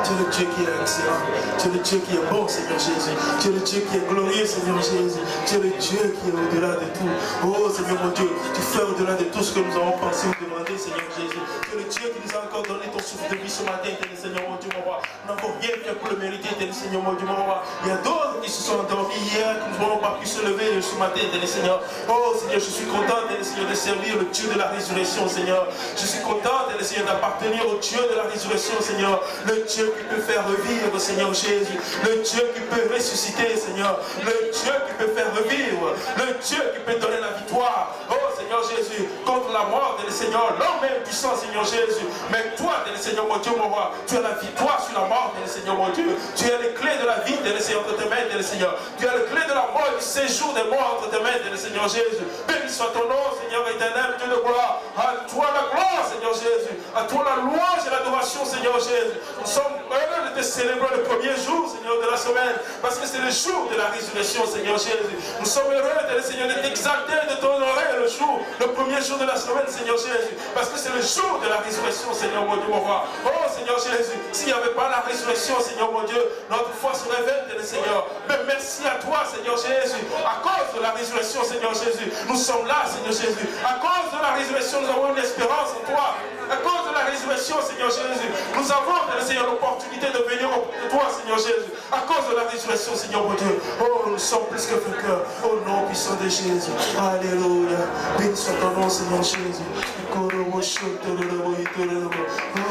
Tu es le Dieu qui est excellent. Tu es le Dieu qui est bon, Seigneur Jésus. Tu es le Dieu qui est glorieux, Seigneur Jésus. Tu es le Dieu qui est au-delà de tout. Oh Seigneur mon Dieu, tu fais au-delà de tout ce que nous avons pensé ou demandé, Seigneur Jésus. Tu es le Dieu qui nous a encore donné ton souffle de vie ce matin, Seigneur mon Dieu, mon roi. Nous n'avons rien fait pour le mériter, Seigneur mon Dieu, mon roi. Il y a d'autres qui se sont endormis hier, qui n'ont pas pu se lever ce matin, Seigneur. Oh Seigneur, je suis content, Seigneur, de servir le Dieu de la résurrection, Seigneur. Je suis content, Seigneur, d'appartenir au Dieu de la résurrection, Seigneur. Le Dieu qui peut faire revivre, Seigneur Jésus. Le Dieu qui peut ressusciter, Seigneur. Le Dieu qui peut faire revivre. Le Dieu qui peut donner la victoire. Oh Seigneur Jésus, contre la mort, Seigneur. L'homme est puissant, Seigneur Jésus. Mais toi, Seigneur mon Dieu, mon roi, tu as la victoire sur la mort, Seigneur mon Dieu. Tu as les clés de la vie, Seigneur, entre tes mains, Seigneur. Tu as les clés de la mort et du séjour des morts entre tes mains, Seigneur Jésus. Béni soit ton nom, Seigneur éternel, Dieu de gloire. À toi la gloire, Seigneur Jésus. À toi la louange et l'adoration, Seigneur Jésus. Nous sommes heureux de te célébrer le premier jour, Seigneur, de la semaine. Parce que c'est le jour de la résurrection, Seigneur Jésus. Nous sommes heureux, Seigneur, de t'exalter, de t'honorer le premier jour de la semaine, Seigneur Jésus. Parce que c'est le jour de la résurrection, Seigneur mon Dieu, mon roi. Oh, Seigneur Jésus, s'il n'y avait pas la résurrection, Seigneur mon Dieu, notre foi serait vaine, Seigneur. Mais merci à toi, Seigneur Jésus. À cause de la résurrection, Seigneur Jésus, nous sommes là, Seigneur Jésus. À cause de la résurrection, nous avons une espérance en toi. À cause de la résurrection, Seigneur Jésus, nous avons, Seigneur, l'opportunité de venir auprès de toi, Seigneur Jésus. À cause de la résurrection, Seigneur mon Dieu. Oh, nous sommes plus que vainqueurs. Au nom puissant de Jésus. Alléluia. Béni soit ton nom, Seigneur Jésus. Oh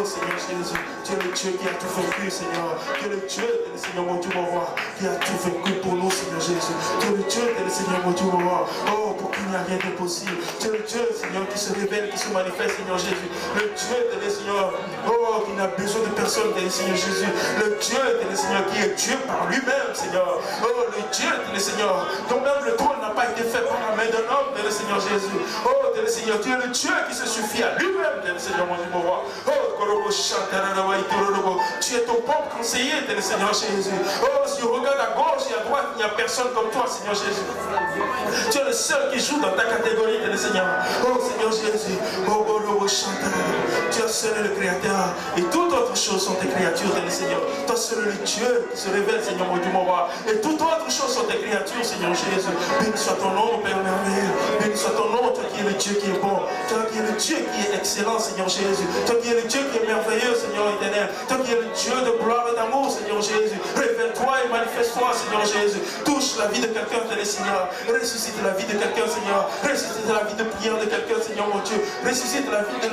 Seigneur Jésus, tu es le Dieu qui a tout vaincu, Seigneur. Tu es le Dieu, Seigneur mon Dieu, mon roi, qui a tout vaincu pour nous, Seigneur Jésus. Tu es le Dieu, Seigneur mon Dieu, mon roi. Oh, pour qu'il n'y a rien d'impossible. Tu es le Dieu, Seigneur, qui se révèle, qui se manifeste, Seigneur Jésus. Le Dieu, Seigneur, oh, qui n'a besoin de personne, Seigneur Jésus. Le Dieu, Seigneur, qui est Dieu par lui-même, Seigneur. Oh, le Dieu, Seigneur, dont même le trône n'a pas été fait par la main d'un homme, Seigneur Jésus. Oh, Seigneur, tu es le Dieu qui se suffit à lui-même, Seigneur mon Dieu, mon roi. Oh, tu es ton propre conseiller, Seigneur Jésus. Oh, si on regarde à gauche et à droite, il n'y a personne comme toi, Seigneur Jésus. Tu es le seul qui joue dans ta catégorie, Seigneur. Oh, Seigneur Jésus. Oh, tu es seul le Créateur. Et toutes autres choses sont tes créatures, Seigneur. Toi seul le Dieu qui se révèle, Seigneur mon Dieu, mon roi. Et toutes autres choses sont tes créatures, Seigneur Jésus. Béni soit ton nom, Père merveilleux. Béni soit ton nom, toi qui es le Dieu qui est bon. Toi qui es le Dieu qui est excellent, Seigneur Jésus. Toi qui es le Dieu qui est merveilleux, Seigneur éternel. Toi qui es le Dieu de gloire et d'amour, Seigneur Jésus. Révèle-toi et manifeste-toi, Seigneur Jésus. Touche la vie de quelqu'un, Seigneur. Ressuscite la vie de quelqu'un, Seigneur. Ressuscite la vie de prière de quelqu'un, Seigneur mon Dieu. Ressuscite la vie de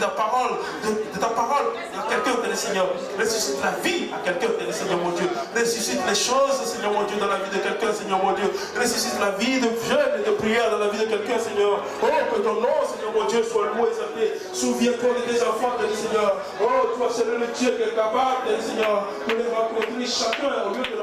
ta parole, de ta parole à quelqu'un, Seigneur. Ressuscite la vie à quelqu'un, Seigneur mon Dieu. Ressuscite les choses, Seigneur mon Dieu, dans la vie de quelqu'un, Seigneur mon Dieu. Ressuscite la vie de jeûne et de prière dans la vie de quelqu'un, Seigneur. Oh, que ton nom, Seigneur mon Dieu, soit loué et exalté. Souviens-toi de tes enfants, Seigneur. Oh, toi, c'est le Dieu qui est capable, Seigneur, de les rencontrer chacun au lieu de